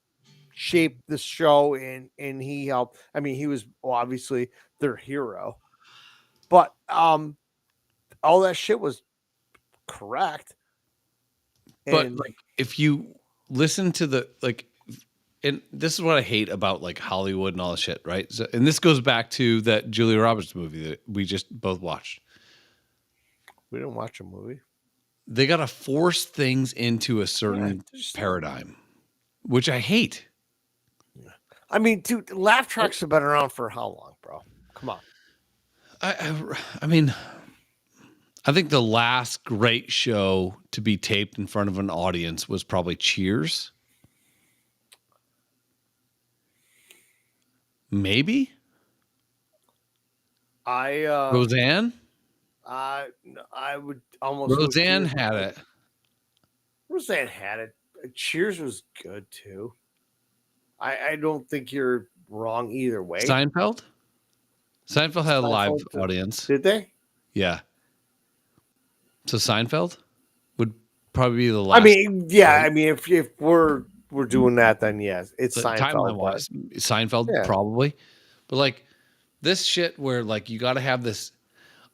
shape the show, and he helped. I mean, he was obviously their hero. But all that shit was correct. But And like, if you listen to the like, and this is what I hate about like Hollywood and all this shit, right? So, and this goes back to that Julia Roberts movie that we just both watched. we didn't watch a movie. They got to force things into a certain paradigm, which I hate. I mean, dude, laugh tracks have been around for how long, bro? Come on. I mean, I think the last great show to be taped in front of an audience was probably Cheers. Maybe Roseanne. I would almost. Roseanne had it. Roseanne had it. Cheers was good too. I don't think you're wrong either way. Seinfeld had a live Seinfeld audience. Did they? Yeah. So Seinfeld would probably be the last. I mean, yeah. I mean, if we're doing that, then yes, it's Seinfeld. Timeline wise, Seinfeld probably, but like this shit where like you got to have this.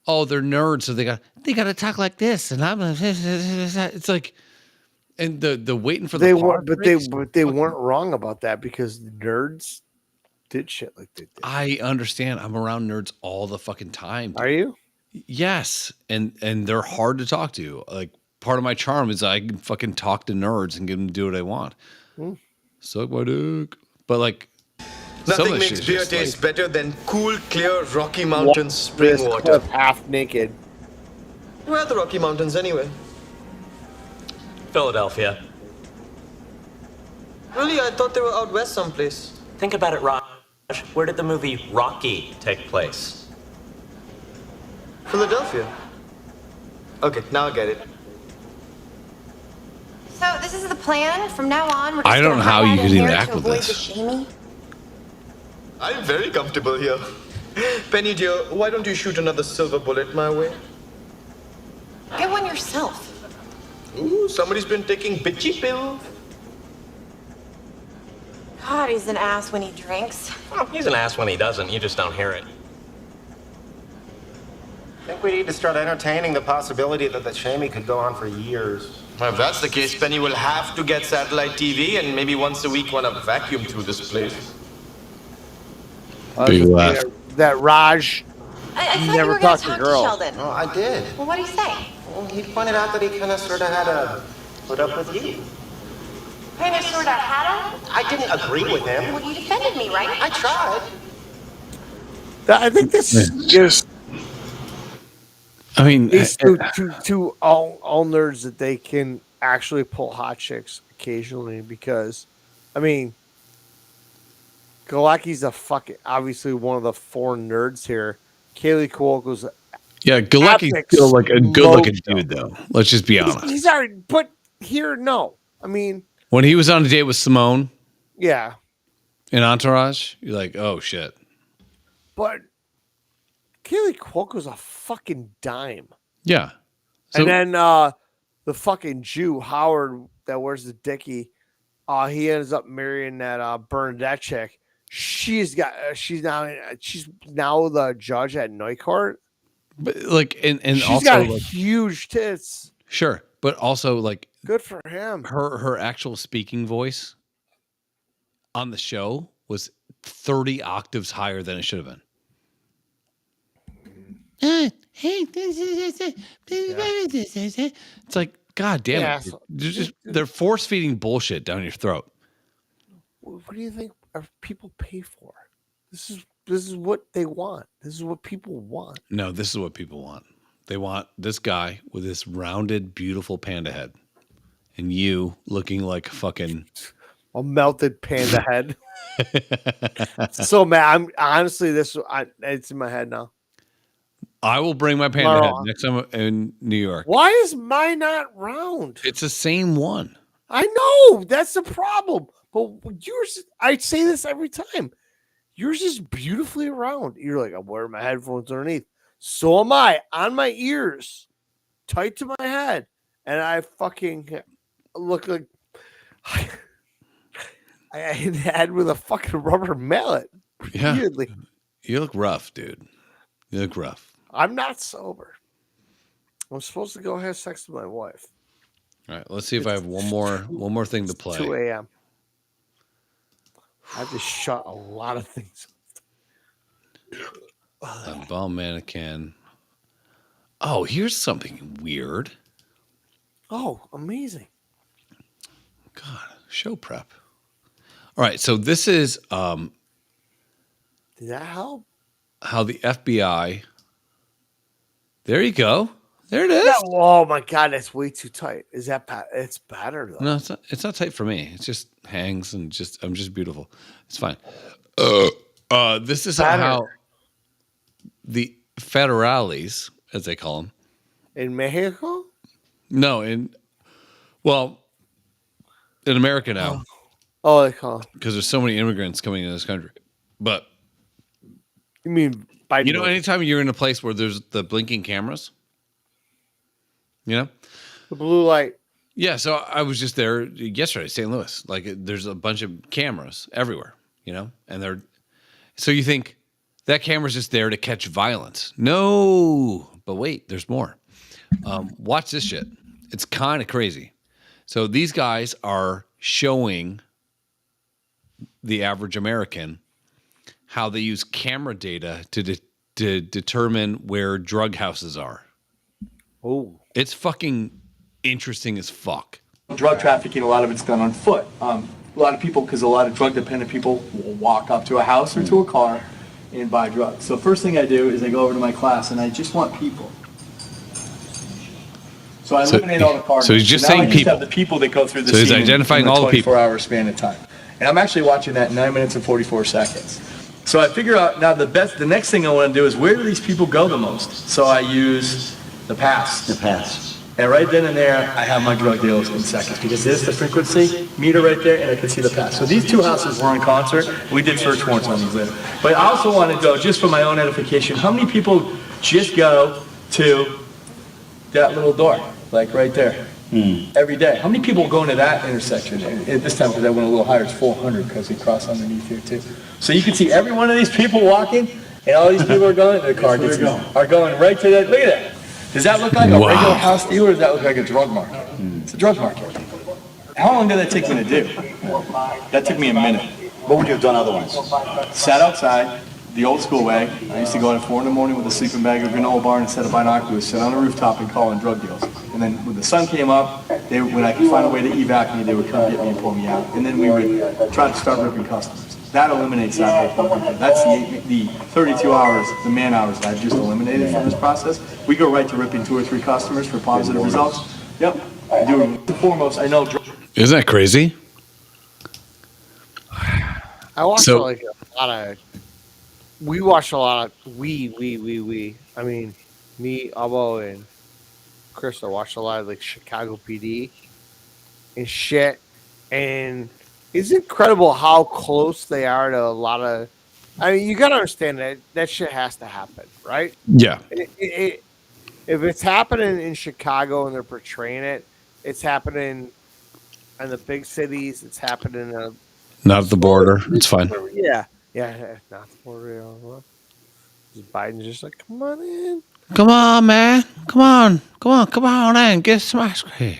Oh, they're nerds, so they got to talk like this, and I'm. It's like, and the waiting for they weren't, but they weren't wrong about that because nerds did shit like they did. I understand. I'm around nerds all the fucking time. Are you? Yes, and they're hard to talk to. Like part of my charm is I can fucking talk to nerds and get them to do what I want. Suck my dick. But like, Nothing makes beer taste better than cool, clear Rocky Mountain spring water. Half naked. Where are the Rocky Mountains anyway? Philadelphia. Really? I thought they were out west someplace. Think about it, Raj. Where did the movie Rocky take place? Philadelphia. Okay, now I get it. So this is the plan. From now on, we're just I don't know how you could even act with avoid the this. shaming. I'm very comfortable here. Penny dear, why don't you shoot another silver bullet my way? Get one yourself. Ooh, somebody's been taking bitchy pills. God, he's an ass when he drinks. Well, he's an ass when he doesn't. You just don't hear it. I think we need to start entertaining the possibility that the shaming could go on for years. Well, if that's the case, Penny will have to get satellite TV and maybe once a week want to vacuum through this place. That Raj I thought you never were going talked to to talk to girls. Sheldon. Oh, I did. Well, what did he say? Well, he pointed out that he kind of sort of had to put up with you. Kind of sort of had him? I didn't agree with him. Well, you defended me, right? I tried. I think this gives I mean, these two all nerds that they can actually pull hot chicks occasionally because, I mean, Galacki's obviously one of the 4 nerds here. Kaylee Cuoco's yeah, Galecki's still like a good-looking dude, though. Let's just be honest. He's already, but here, no. I mean, When he was on a date with Simone yeah, in Entourage, you're like, oh shit. but Kaylee Cuoco's a fucking dime. Yeah. So, And then the fucking Jew Howard that wears the dickie, he ends up marrying that Bernadette chick. She's now the judge at Night Court. but like, and She's also got like, huge tits. sure, but also like Good for him. her actual speaking voice on the show was 30 octaves higher than it should have been. Hey, it's like, God damn Yeah, it. Dude. They're force feeding bullshit down your throat. What do you think people pay for? This is what they want. This is what people want. No, this is what people want. They want this guy with this rounded, beautiful panda head, and you looking like fucking A melted panda head. So mad. I'm honestly it's in my head now. I will bring my panda head next time in New York. Why is mine not round? It's the same one. I know that's the problem. But yours, I say this every time. Yours is beautifully round. You're like, I'm wearing my headphones underneath. So am I, on my ears, tight to my head, and I fucking look like I hit the head with a fucking rubber mallet. Yeah, Weirdly. you look rough, dude. You look rough. I'm not sober. I'm supposed to go have sex with my wife. All right, let's see if I have one more thing to play. 2 a.m. I have to shut a lot of things. A ball mannequin. Oh, here's something weird. Oh, amazing. God, show prep. All right, so this is Did that help? how the FBI. There you go. There it is. Yeah, oh my god, that's way too tight. Is that it's better though? No, it's not. It's not tight for me. It just hangs and I'm just beautiful. It's fine. This is how the federales, as they call them, in Mexico. No, in America now. Oh, they call because there's so many immigrants coming into this country. But you mean Biden? You know, anytime you're in a place where there's the blinking cameras. You know? The blue light. Yeah, so I was just there yesterday, St. Louis. Like, there's a bunch of cameras everywhere, you know? And so you think that camera's just there to catch violence. No, but wait, there's more. Watch this shit. It's kind of crazy. So these guys are showing the average American how they use camera data to determine where drug houses are. Oh. It's fucking interesting as fuck. Drug trafficking, a lot of it's done on foot. a lot of people, because a lot of drug-dependent people will walk up to a house or to a car and buy drugs. So first thing I do is I go over to my class, and I just want people. So I eliminate all the cars. So he's just now saying I just people. have the people that go through the So he's scene identifying in all the people. 24-hour span of time. And I'm actually watching that in 9 minutes and 44 seconds. So I figure out now the next thing I want to do is where do these people go the most? So I use the pass. The pass. And right then and there, I have my drug deals in seconds because there's the frequency meter right there, and I can see the pass. So these two houses were in concert. We did search warrants on these later. But I also want to go, just for my own edification, how many people just go to that little door, like right there, every day? How many people go into that intersection? And at this time, because I went a little higher, it's 400 because we cross underneath here too. So you can see every one of these people walking, and all these people are going, the car gets are going right to that. Look at that. Does that look like a regular house deal, or does that look like a drug market? It's a drug market. How long did that take me to do? That took me a minute. What would you have done otherwise? Sat outside, the old school way. I used to go at 4 in the morning with a sleeping bag, a granola bar, and a set of binoculars, sit on the rooftop and call in drug deals. And then when the sun came up, when I could find a way to evac me, they would come get me and pull me out. And then we would try to start ripping customers. That eliminates that whole thing. That's the 32 hours, the man hours that I've just eliminated from this process. We go right to ripping 2 or 3 customers for positive results. Yep. I do it. The foremost, I know. Isn't that crazy? I watch like a lot of. We watch a lot of. We. I mean, me, Abo, and Chris. I watched a lot of like Chicago PD and shit, and it's incredible how close they are to a lot of. I mean, you gotta understand that shit has to happen, right? Yeah. If it's happening in Chicago and they're portraying it, it's happening in the big cities. It's happening in Not at the border. It's fine. Yeah, not the border. Biden's just like, come on in. Come on, man. Come on in. Get some ice cream.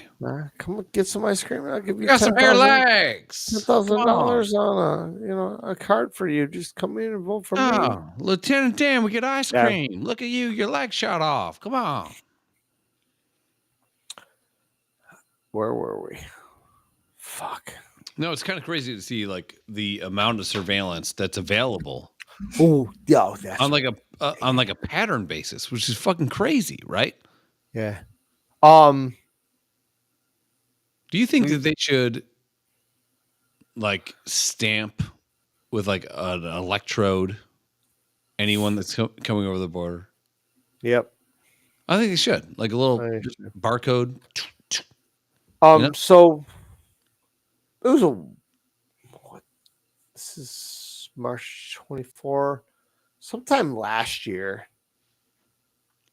Come get some ice cream. I'll give you Got some hair legs. $10,000 on a card for you. Just come in and vote for me. Lieutenant Dan, we get ice cream. Look at you. Your leg shot off. Come on. Where were we? Fuck. No, it's kind of crazy to see like the amount of surveillance that's available. Oh, yeah, that's on like a pattern basis, which is fucking crazy, right? Yeah. Do you think that they should like stamp with like an electrode anyone that's coming over the border? Yep. I think they should. Like a little barcode. So it was this is March 24, sometime last year.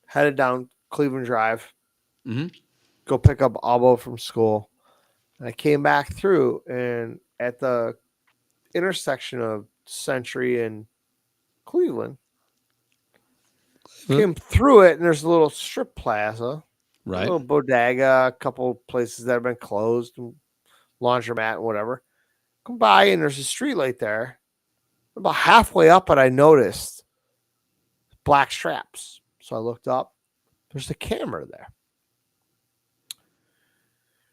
Headed down Cleveland Drive. Go pick up Abo from school. And I came back through, and at the intersection of Century and Cleveland, came through it, and there's a little strip plaza, right? A little bodega, a couple places that have been closed, laundromat and whatever. Come by, and there's a street light there. About halfway up it, I noticed black straps. So I looked up. There's a camera there.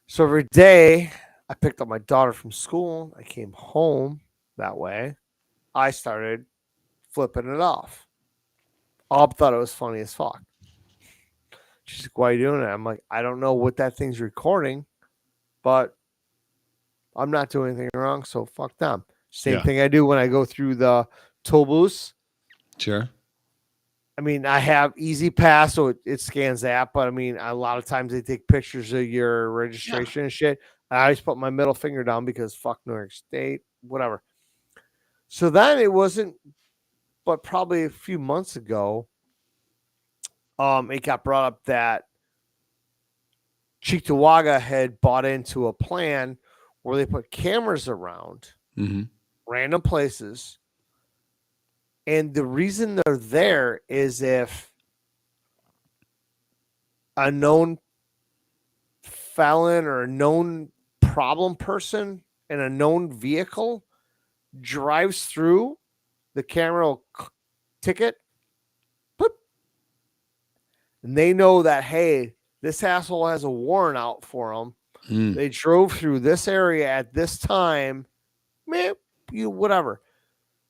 So every day I picked up my daughter from school. I came home that way. I started flipping it off. Ob thought it was funny as fuck. She's like, why are you doing it? I'm like, I don't know what that thing's recording, but I'm not doing anything wrong, so fuck them. Same thing I do when I go through the toll booths. Sure. I mean, I have Easy Pass, so it scans that, but I mean, a lot of times they take pictures of your registration and shit. I always put my middle finger down because fuck New York State, whatever. So then it wasn't, but probably a few months ago, it got brought up that Cheektowaga had bought into a plan where they put cameras around random places. And the reason they're there is if a known felon or a known problem person in a known vehicle drives through, the camera will ticket, boop, and they know that, hey, this asshole has a warrant out for them. They drove through this area at this time man, you whatever.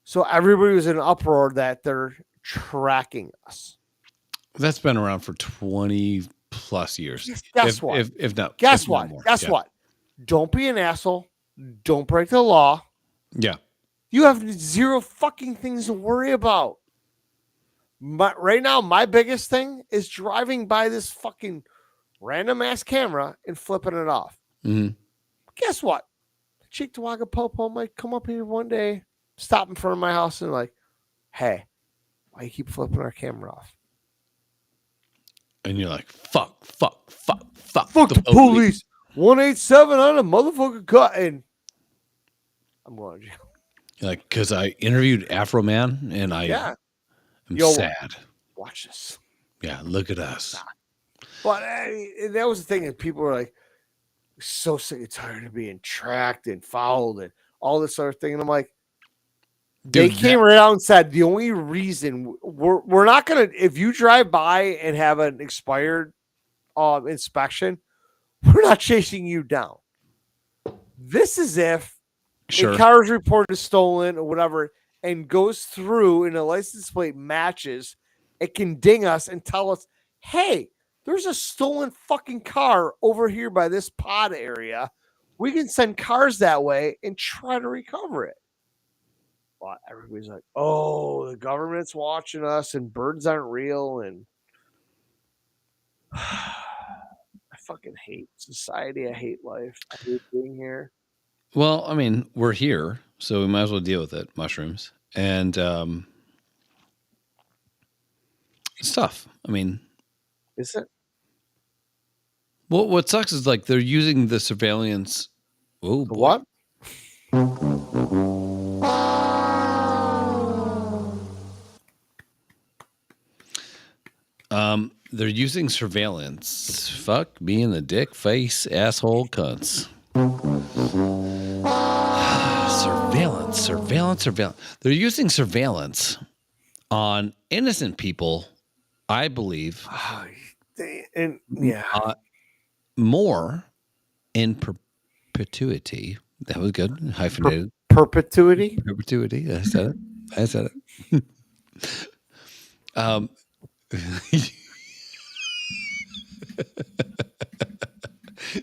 So everybody was in an uproar that they're tracking us. That's been around for 20 plus years. Guess what? If not, guess if what? not more. Guess what? Don't be an asshole. Don't break the law. Yeah. You have zero fucking things to worry about. Right now, my biggest thing is driving by this fucking random ass camera and flipping it off. Mm-hmm. Guess what? Cheektowaga Popo might come up here one day, stop in front of my house, and like, hey, why you keep flipping our camera off? And you're like, fuck the police. 187 on a motherfucking cut, and I'm going to jail. You're like, because I interviewed Afro Man, and I am sad. Watch this. Yeah, look at us. But that was the thing, and people were like, so sick and tired of being tracked and followed and all this other thing. And I'm like, they came right out and said the only reason we're not gonna, if you drive by and have an expired inspection, we're not chasing you down. This is if a car is reported stolen or whatever and goes through and a license plate matches, it can ding us and tell us, hey, there's a stolen fucking car over here by this pod area. We can send cars that way and try to recover it. But everybody's like, oh, the government's watching us and birds aren't real. And I fucking hate society. I hate life. I hate being here. Well, I mean, we're here, so we might as well deal with it. Mushrooms. And it's tough. I mean, is it? Well, what sucks is like they're using the surveillance. Oh, what? They're using surveillance. Fuck me in the dick, face, asshole, cunts. Surveillance. They're using surveillance on innocent people, I believe. And yeah. More in perpetuity. That was good. Hyphenated. Perpetuity? Perpetuity. I said it.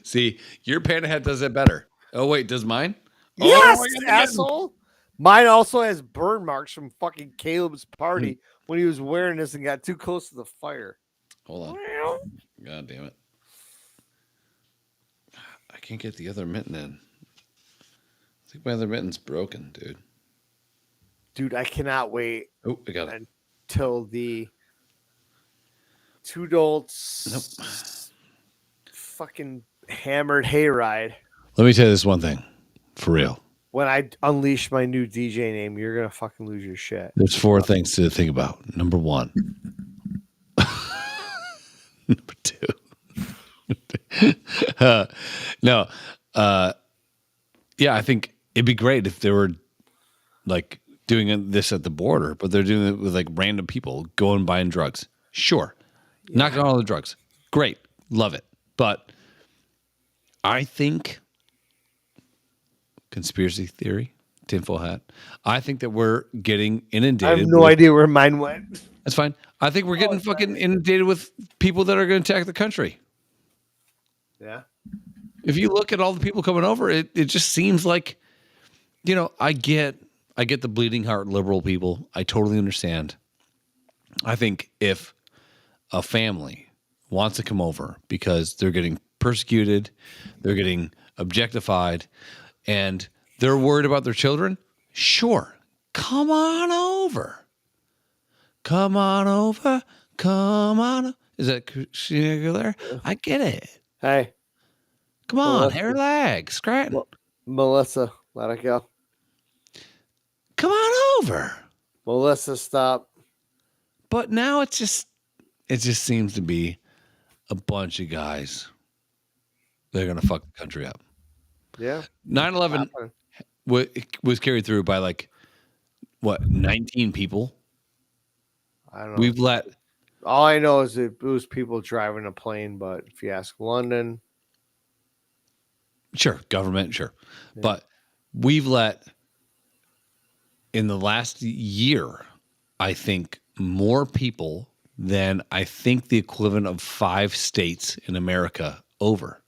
See, your panda hat does it better. Oh, wait, does mine? Yes, asshole. Mine also has burn marks from fucking Caleb's party when he was wearing this and got too close to the fire. Hold on. God damn it. I can't get the other mitten in. I think my other mitten's broken, dude. Dude, I cannot wait I got it. until the two Dolts fucking hammered hayride. Let me tell you this one thing. For real. When I unleash my new DJ name, you're going to fucking lose your shit. There's 4 things to think about. Number 1. Number 2. No. Yeah, I think it'd be great if they were like doing this at the border, but they're doing it with like random people going and buying drugs. Sure. Knocking on all the drugs. Great. Love it. But I think conspiracy theory, tinfoil hat. I think that we're getting inundated. I have no idea where mine went. That's fine. I think we're getting fucking inundated with people that are going to attack the country. Yeah. If you look at all the people coming over, it just seems like, you know, I get the bleeding heart liberal people. I totally understand. I think if a family wants to come over because they're getting persecuted, they're getting objectified, and they're worried about their children, sure, come on over. Come on over. Come on. Is that Christina Aguilera? I get it. Hey. Come on, hair lag, Scranton. Melissa, let it go. Come on over. Melissa, stop. But now it just seems to be a bunch of guys that are going to fuck the country up. Yeah. 9/11 was carried through by like, what, 19 people? I don't know. We've let... All I know is it was people driving a plane, but if you ask London... Sure, government, sure. Yeah. But we've let in the last year, I think more people than I think the equivalent of 5 states in America over.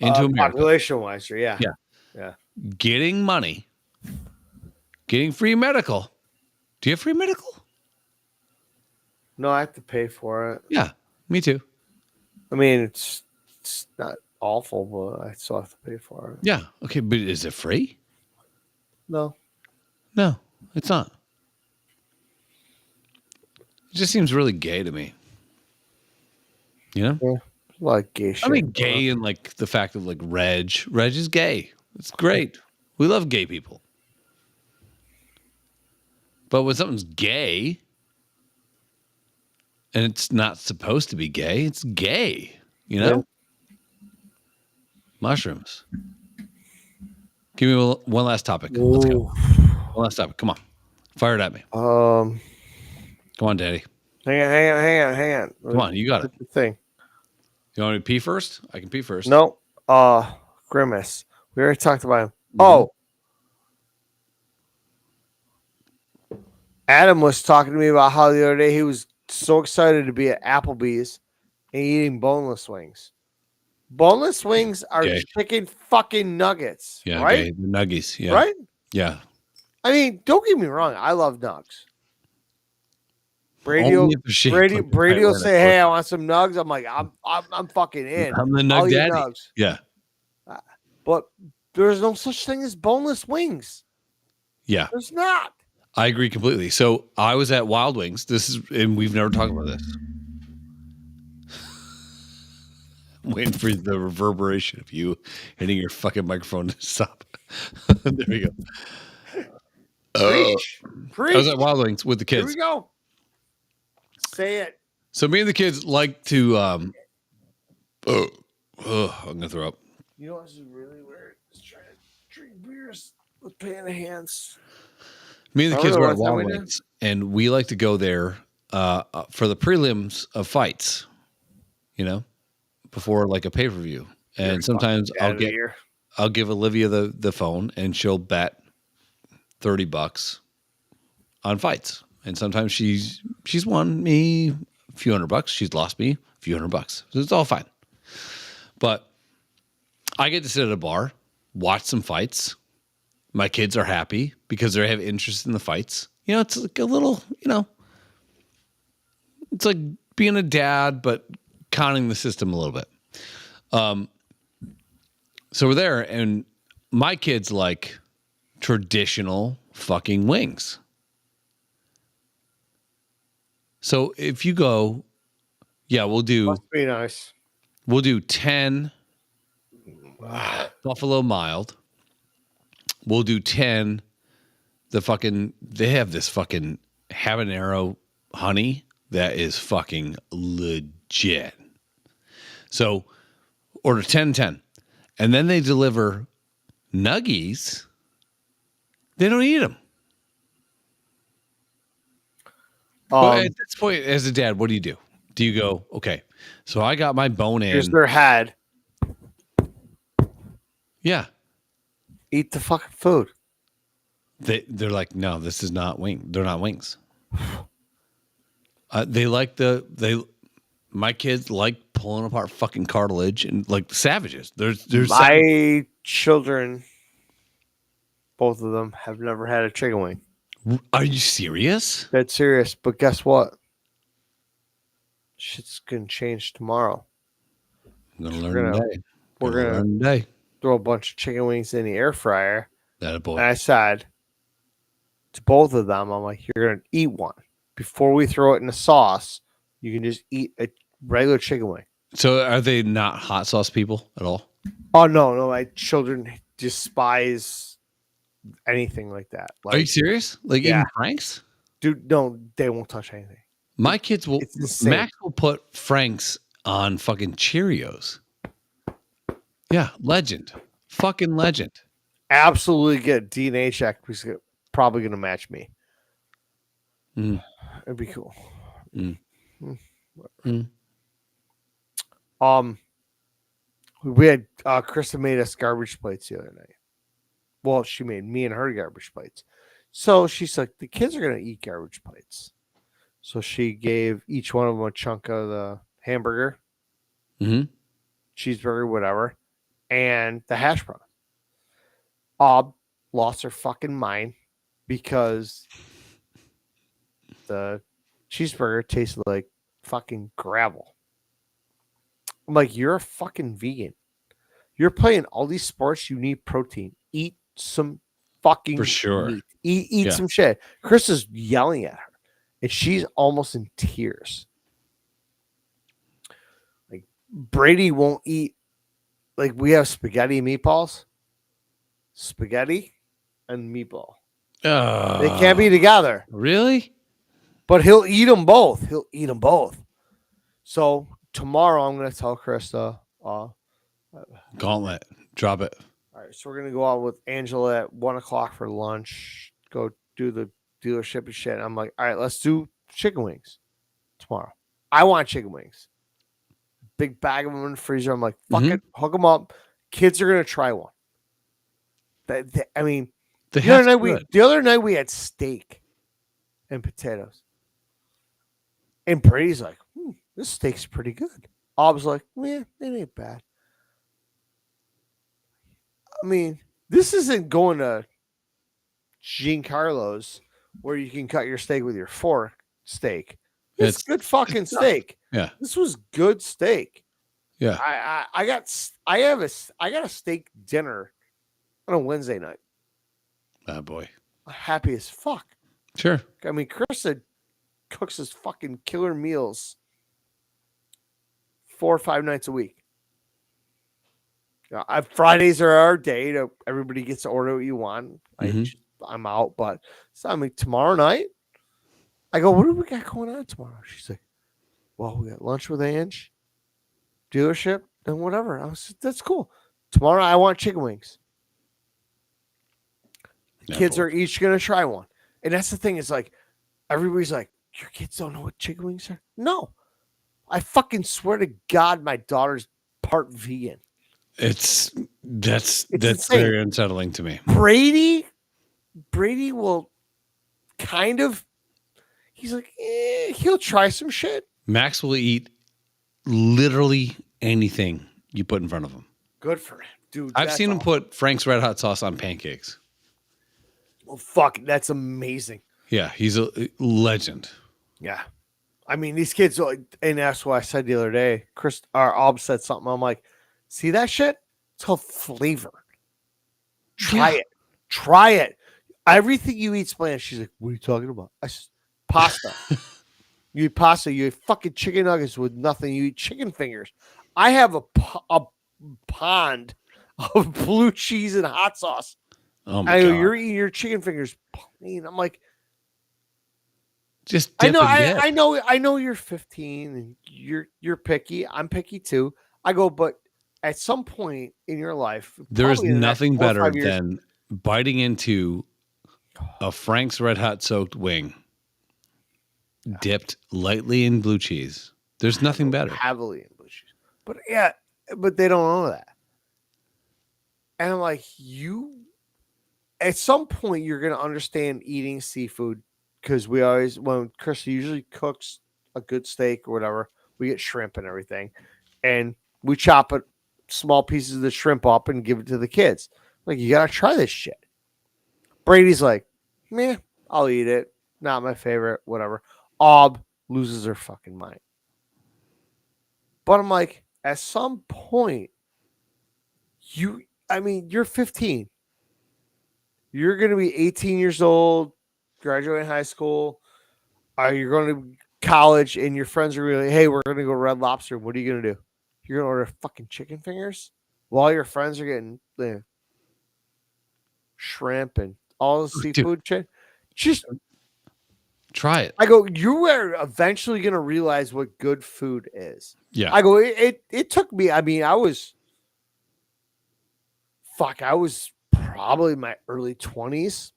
Into America. Population-wise, yeah. Yeah. Getting money, getting free medical. Do you have free medical? No, I have to pay for it. Yeah, me too. I mean, it's not awful, but I still have to pay for it. Yeah. Okay, but is it free? No. No, it's not. It just seems really gay to me. You know? Yeah, a lot of gay shit. I mean, gay and like the fact of like Reg. Reg is gay. It's great. We love gay people. But when something's gay and it's not supposed to be gay, it's gay. You know? Yeah. Mushrooms. Give me one last topic. Let's go. One last topic. Come on. Fire it at me. Come on, Daddy. Hang on. Come on, you got it. The thing. You want me to pee first? I can pee first. No. Grimace. We already talked about him. Mm-hmm. Oh. Adam was talking to me about how the other day he was so excited to be at Applebee's and eating boneless wings. Boneless wings are chicken fucking nuggets. Yeah, right? The nuggies. Yeah. Right? Yeah. I mean, don't get me wrong. I love nugs. Brady will say, "Hey, I want some nugs." I'm like, I'm fucking in. I'm the nug daddy. Nugs. Yeah. But there's no such thing as boneless wings. Yeah. There's not. I agree completely. So I was at Wild Wings. And we've never talked about this. I'm waiting for the reverberation of you hitting your fucking microphone to stop. There we go. Preach. I was at Wild Wings with the kids. Here we go. Say it. So me and the kids like to I'm gonna throw up. You know what's really weird? Is trying to drink beers with pan hands. Me and the kids were at Wild Wings, and we like to go there for the prelims of fights, you know, before like a pay-per-view. And sometimes I'll give Olivia the phone, and she'll bet $30 on fights. And sometimes she's won me a few $100. She's lost me a few $100. So it's all fine. But I get to sit at a bar, watch some fights. My kids are happy because they have interest in the fights. You know, it's like a little, you know, it's like being a dad, but conning the system a little bit. So we're there, and my kids like traditional fucking wings. So if you go, we'll do. Must be nice. We'll do 10 Buffalo mild. We'll do 10. They have this fucking habanero honey that is fucking legit. So order 10. And then they deliver nuggies. They don't eat them. But at this point, as a dad, what do? Do you go, okay, so I got my bone in. Here's their head. Yeah. Eat the fucking food. They're like, no, this is not wing. They're not wings. They like my kids like pulling apart fucking cartilage and like savages. There's my children, both of them, have never had a chicken wing. Are you serious? That's serious. But guess what? Shit's gonna change tomorrow. I'm gonna learn today. We're gonna throw a bunch of chicken wings in the air fryer. That a boy. And I said to both of them, I'm like, you're gonna eat one before we throw it in the sauce. You can just eat a regular chicken wing. So are they not hot sauce people at all? Oh no, my children despise anything like that. Like, are you serious? Like eating Franks? Dude, no, they won't touch anything. My kids will. Max will put Franks on fucking Cheerios. Yeah, legend. Fucking legend. Absolutely get DNA check. He's probably going to match me. It'd be cool. We had Krista made us garbage plates the other night. Well, she made me and her garbage plates. So she's like, the kids are gonna eat garbage plates. So she gave each one of them a chunk of the hamburger, cheeseburger, whatever, and the hash brown. Lost her fucking mind because the cheeseburger tasted like fucking gravel. I'm like, you're a fucking vegan. You're playing all these sports. You need protein. Eat some fucking For sure. meat. Eat some shit. Chris is yelling at her, and she's almost in tears. Like Brady won't eat. Like we have spaghetti and meatballs. Spaghetti and meatball. They can't be together. Really? But he'll eat them both. So tomorrow I'm going to tell Krista. Gauntlet. Drop it. All right. So we're going to go out with Angela at 1:00 for lunch. Go do the dealership and shit. I'm like, all right, let's do chicken wings tomorrow. I want chicken wings. Big bag of them in the freezer. I'm like, fuck it. Hook them up. Kids are going to try one. I mean, the other night we had steak and potatoes. And Brady's like, this steak's pretty good. I was like, it ain't bad. I mean, this isn't going to Giancarlo's where you can cut your steak with your fork steak. It's good fucking steak. Yeah. This was good steak. Yeah. I got a steak dinner on a Wednesday night. Oh boy. Happy as fuck. Sure. I mean, Chris cooks his fucking killer meals 4 or 5 nights a week. Fridays are our day to everybody gets to order what you want. I'm out, but so, I mean, tomorrow night, I go, what do we got going on tomorrow? She's like, well, we got lunch with Ange, dealership, and whatever. I was, that's cool. Tomorrow, I want chicken wings. The kids are each going to try one. And that's the thing is like, everybody's like, your kids don't know what chicken wings are? No. I fucking swear to God, my daughter's part vegan. That's insane. very unsettling to me. Brady will kind of, he's like, he'll try some shit. Max will eat literally anything you put in front of him. Good for him, dude. I've seen him put Frank's Red Hot sauce on pancakes. Well, fuck, that's amazing. Yeah, he's a legend. Yeah. I mean, these kids, and that's what I said the other day. Chris, or Ob said something. I'm like, see that shit? It's called flavor. Try it. Everything you eat Spanish. She's like, what are you talking about? I said, pasta. You eat pasta. You eat fucking chicken nuggets with nothing. You eat chicken fingers. I have a pond of blue cheese and hot sauce. Oh my God. You're eating your chicken fingers plain. I'm like, just I know you're 15 and you're picky. I'm picky too. I go, but at some point in your life, there is nothing better than biting into a Frank's Red Hot soaked wing dipped lightly in blue cheese. There's nothing better. Heavily in blue cheese. But yeah, but they don't know that. And I'm like, at some point you're going to understand eating seafood because when Chris usually cooks a good steak or whatever, we get shrimp and everything. And we chop it, small pieces of the shrimp up and give it to the kids. Like, you got to try this shit. Brady's like, meh, I'll eat it. Not my favorite, whatever. Ob loses her fucking mind. But I'm like, at some point, you're 15. You're going to be 18 years old, graduating high school. You're going to college, and your friends are really, hey, we're going to go Red Lobster. What are you going to do? You're going to order fucking chicken fingers while your friends are getting shrimp and all the seafood shit. Just try it. I go, you are eventually going to realize what good food is. Yeah. I go, it took me, I mean, I was probably in my early 20s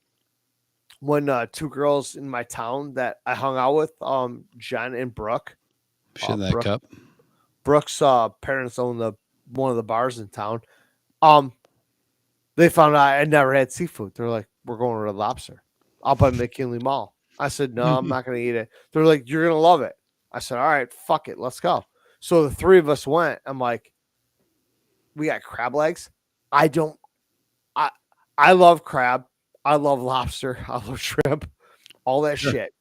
when 2 girls in my town that I hung out with, Jen and Brooke. Shit that cup. Brooke's parents own one of the bars in town. They found out I never had seafood. They're like, we're going to the lobster. I'll buy McKinley Mall. I said, no, I'm not going to eat it. They're like, you're going to love it. I said, all right, fuck it. Let's go. So the three of us went. I'm like, we got crab legs. I love crab. I love lobster. I love shrimp. All that shit.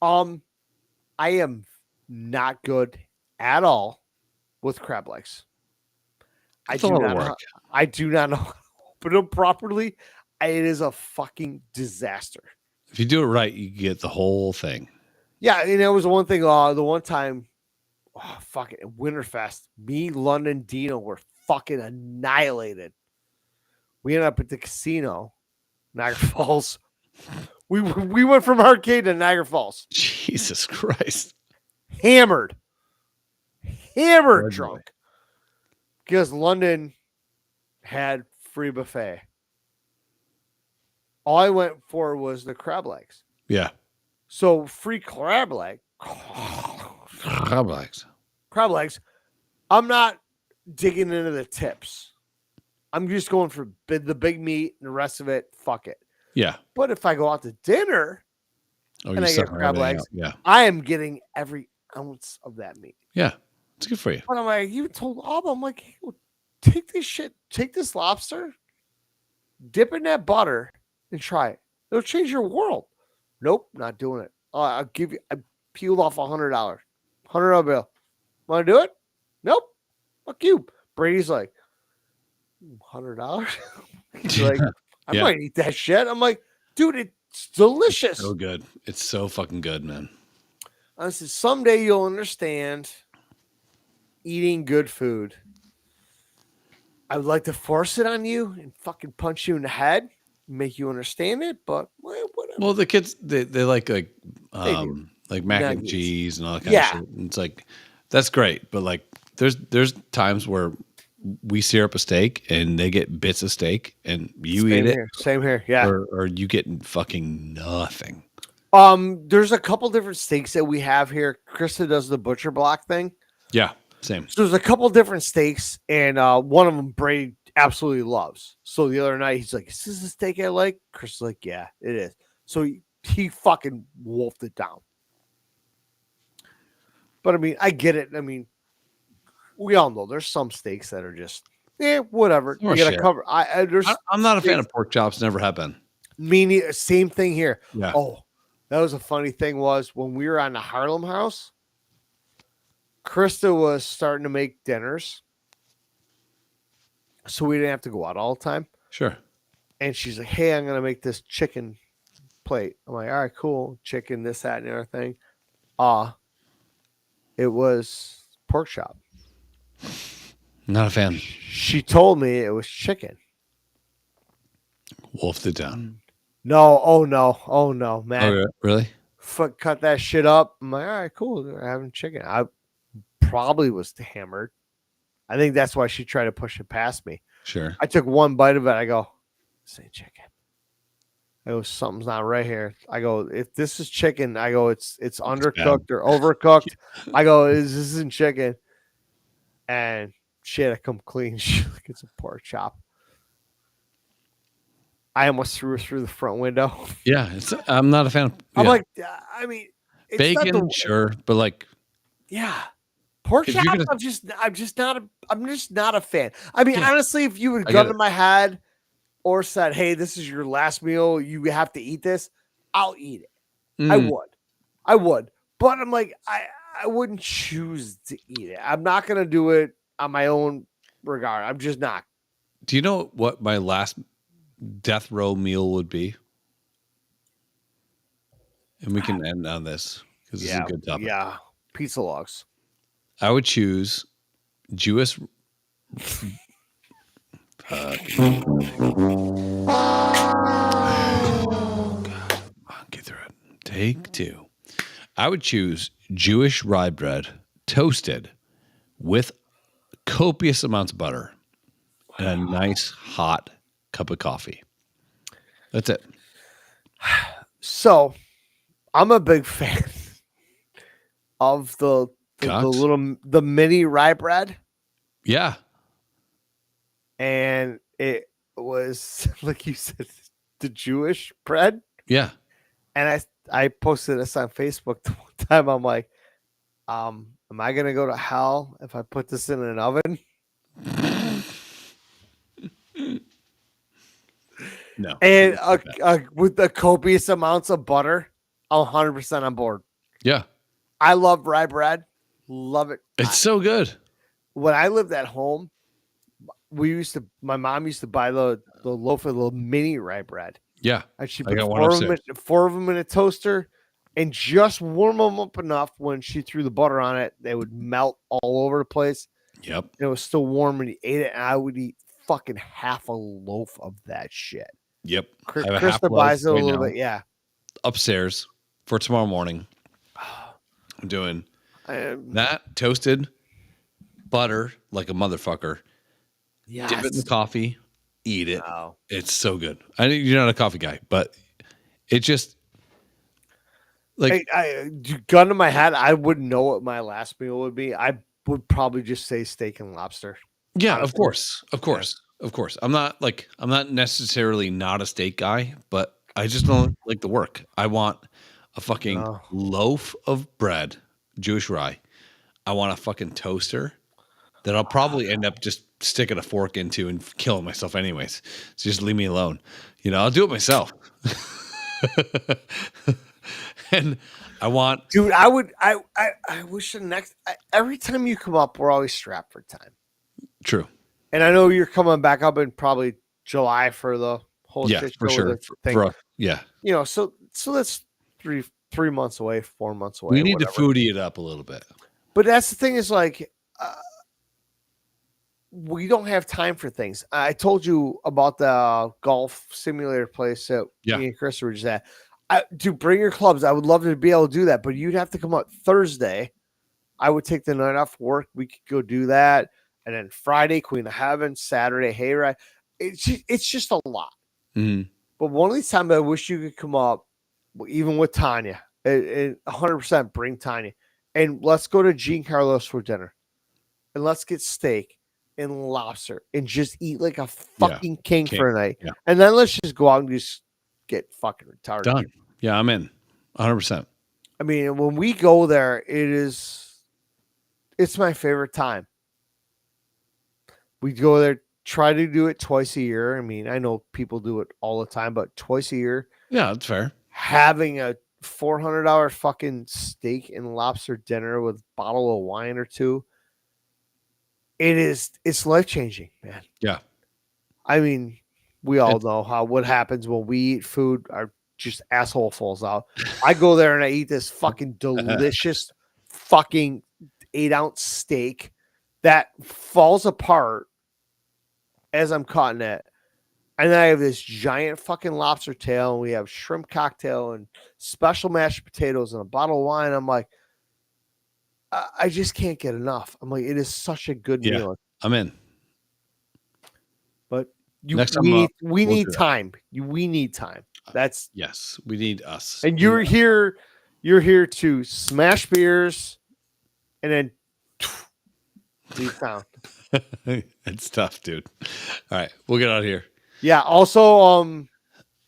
I am not good at all with crab legs. I do not know how to open them properly. It is a fucking disaster. If you do it right, you get the whole thing. Yeah, and it was the one thing. The one time, fucking Winterfest, me, London, Dino were fucking annihilated. We ended up at the casino, Niagara Falls. We went from arcade to Niagara Falls. Jesus Christ, hammered drunk, because London had free buffet. All I went for was the crab legs. Yeah. So free crab leg. Crab legs. Crab legs. I'm not digging into the tips. I'm just going for the big meat and the rest of it. Fuck it. Yeah. But if I go out to dinner and I get crab legs, I am getting every ounce of that meat. Yeah. It's good for you. But I'm like, you told Alba, I'm like, hey, take this shit, take this lobster, dip in that butter, and try it. It'll change your world. Nope, not doing it. I'll give you. I peeled off $100, $100 bill. Want to do it? Nope. Fuck you. Brady's like, $100. He's like, I might eat that shit. I'm like, dude, it's delicious. It's so good. It's so fucking good, man. I said, someday you'll understand eating good food. I would like to force it on you and fucking punch you in the head, make you understand it, but whatever. Well, the kids they like mac and cheese and all that kind of shit. And it's like that's great, but like there's times where we sear up a steak and they get bits of steak and you eat it. Same here, yeah. Or you get fucking nothing. There's a couple different steaks that we have here. Krista does the butcher block thing. Yeah, same. So there's a couple different steaks, and one of them Brady absolutely loves. So the other night he's like, "Is this the steak I like?" Krista's like, "Yeah, it is." So he fucking wolfed it down. But I mean, I get it. I mean, we all know there's some steaks that are just, whatever. You gotta cover. I'm not a fan of pork chops. Never have been. Same thing here. Yeah. Oh, that was a funny thing was when we were on the Harlem house, Krista was starting to make dinners, so we didn't have to go out all the time. Sure. And she's like, "Hey, I'm gonna make this chicken plate." I'm like, "All right, cool, chicken, this, that, and everything." It was pork chop. Not a fan. She told me it was chicken. Wolfed it down. No, oh no, man. Okay, really? Cut that shit up. I'm like, all right, cool. They're having chicken. I probably was hammered. I think that's why she tried to push it past me. Sure. I took one bite of it. I go, this ain't chicken. I go, something's not right here. I go, if this is chicken, I go, it's undercooked or overcooked. I go, this isn't chicken. And she had to come clean. She's like, it's a pork chop. I almost threw her through the front window. Yeah, I'm not a fan of. Yeah. I'm like, I mean, it's bacon, sure, but like, yeah, pork chop. I'm just not a fan. I mean, honestly, if you would gun to my head or said, "Hey, this is your last meal. You have to eat this," I'll eat it. I would. But I'm like, I wouldn't choose to eat it. I'm not gonna do it on my own regard. I'm just not. Do you know what my last death row meal would be? And we can end on this because this is a good topic. Yeah, pizza logs. I would choose Jewish. God. Get through it. Take two. I would choose Jewish rye bread, toasted with copious amounts of butter and a nice hot cup of coffee. That's it. So, I'm a big fan of the mini rye bread. Yeah. And was, like you said, the Jewish bread. Yeah. And I posted this on Facebook the one time. I'm like, am I gonna go to hell if I put this in an oven? No. And with the copious amounts of butter, I'm 100% on board. Yeah. I love rye bread. Love it. It's so good. When I lived at home, my mom used to buy the loaf of the mini rye bread. Yeah. And she I put got one upstairs. four of them in a toaster and just warm them up enough when she threw the butter on it, they would melt all over the place. Yep. And it was still warm when you ate it, and I would eat fucking half a loaf of that shit. Yep. I have a half Krista loaf buys it a right little now bit, yeah. Upstairs for tomorrow morning. I'm doing that toasted butter like a motherfucker. Yes. Dip it in the coffee, eat it. Wow. It's so good. I know you're not a coffee guy, but it just like gun to my head, I wouldn't know what my last meal would be. I would probably just say steak and lobster. yeah, Honestly. of course. I'm not necessarily not a steak guy, but I just don't like the work. I want a fucking loaf of bread, Jewish rye. I want a fucking toaster that I'll probably end up just sticking a fork into and killing myself anyways. So just leave me alone. I'll do it myself. And I want, dude, I wish the next, every time you come up, we're always strapped for time. True. And I know you're coming back up in probably July for the whole shit for show sure. thing. Yeah. So that's 3 months away, 4 months away. We need to foodie it up a little bit. But that's the thing is like, we don't have time for things. I told you about the golf simulator place that me and Chris were just at. To bring your clubs, I would love to be able to do that, but you'd have to come up Thursday. I would take the night off work. We could go do that. And then Friday, Queen of Heaven, Saturday, Hayride. It's just a lot. Mm-hmm. But one of these times I wish you could come up, even with Tanya, and 100% bring Tanya. And let's go to Jean Carlos for dinner. And let's get steak and lobster and just eat like a fucking king for a night. Yeah. And then let's just go out and just get fucking retarded. Done. Yeah, I'm in 100%. I mean, when we go there, it's my favorite time. We go there, try to do it twice a year. I mean, I know people do it all the time, but twice a year. Yeah, that's fair. Having a $400 fucking steak and lobster dinner with a bottle of wine or two. It's life-changing, man. Yeah. I mean, we all know what happens when we eat food. Our just asshole falls out. I go there and I eat this fucking delicious fucking 8-ounce steak that falls apart as I'm cutting it. And then I have this giant fucking lobster tail, and we have shrimp cocktail and special mashed potatoes and a bottle of wine. I'm like, I just can't get enough. I'm like, it is such a good meal. I'm in. But we need time. We need time. That's yes, we need us. And you're here to smash beers and then leave town. It's tough, dude. All right, we'll get out of here. Yeah. Also,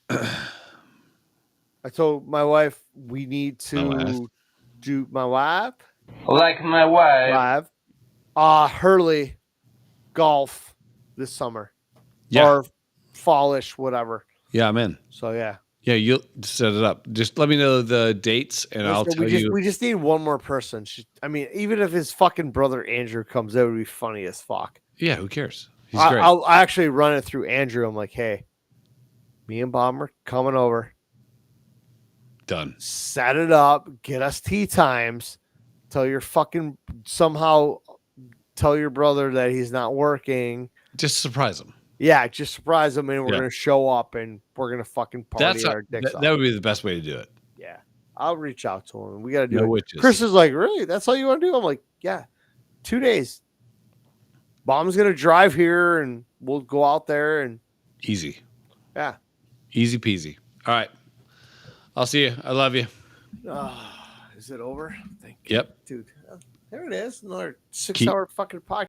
I told my wife we need to do my wife. Like my wife. Hurley golf this summer. Yeah. Or fallish, whatever. Yeah, I'm in. So yeah. Yeah, you'll set it up. Just let me know the dates and I'll tell you. We just need one more person. I mean, even if his fucking brother Andrew comes, that would be funny as fuck. Yeah, who cares? He's great. I'll actually run it through Andrew. I'm like, hey, me and Bob are coming over. Done. Set it up. Get us tea times. Tell your brother that he's not working. Just surprise him. Yeah, just surprise him, and we're gonna show up, and we're gonna fucking party our dicks off. That would be the best way to do it. Yeah, I'll reach out to him. We got to do No it. witches. Chris is like, really? That's all you want to do? I'm like, yeah. 2 days. Mom's gonna drive here, and we'll go out there and easy. Yeah, easy peasy. All right, I'll see you. I love you. Is it over? Thank you. Yep, dude. There it is. Another 6-hour fucking podcast.